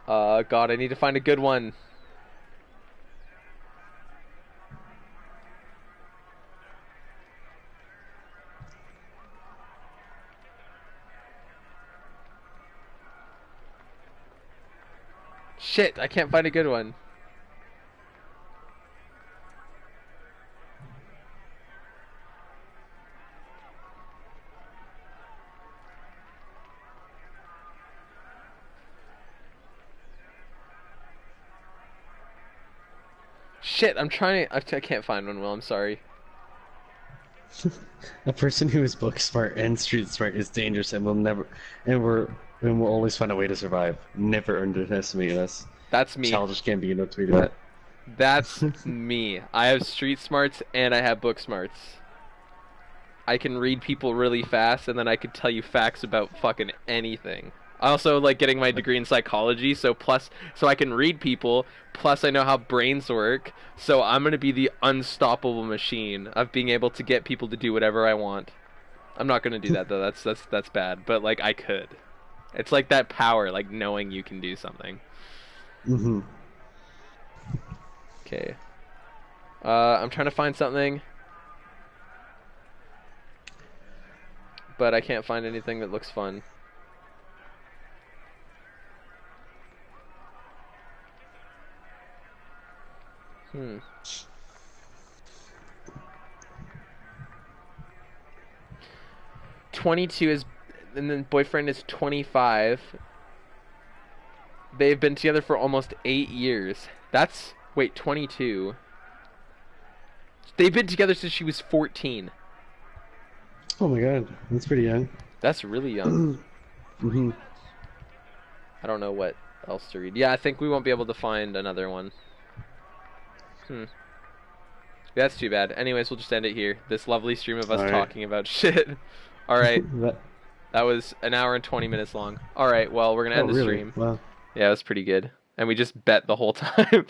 Speaker 3: time.
Speaker 1: God, I need to find a good one. Shit, I can't find a good one. Shit, I'm trying. I can't find one. Will, I'm sorry.
Speaker 2: A person who is book smart and street smart is dangerous and will never, and will always find a way to survive. Never underestimate us.
Speaker 1: That's me.
Speaker 2: Childish Gambino tweeted that.
Speaker 1: That's me. I have street smarts and I have book smarts. I can read people really fast, and then I could tell you facts about fucking anything. I also like getting my degree in psychology, so I can read people, plus I know how brains work, so I'm gonna be the unstoppable machine of being able to get people to do whatever I want. I'm not gonna do that though, that's bad, but like I could. It's like that power, like knowing you can do something.
Speaker 2: Mm-hmm.
Speaker 1: Okay. I'm trying to find something, but I can't find anything that looks fun. Hmm. 22 is, and then boyfriend is 25. They've been together for almost 8 years. Wait, 22. They've been together since she was 14.
Speaker 2: Oh my god, that's pretty young.
Speaker 1: That's really young.
Speaker 2: Mm-hmm.
Speaker 1: I don't know what else to read. Yeah, I think we won't be able to find another one. That's too bad. Anyways, we'll just end it here. This lovely stream of us talking about shit. Alright. That was an hour and 20 minutes long. Alright, well, we're gonna end the stream.
Speaker 2: Wow.
Speaker 1: Yeah, it was pretty good. And we just bet the whole time.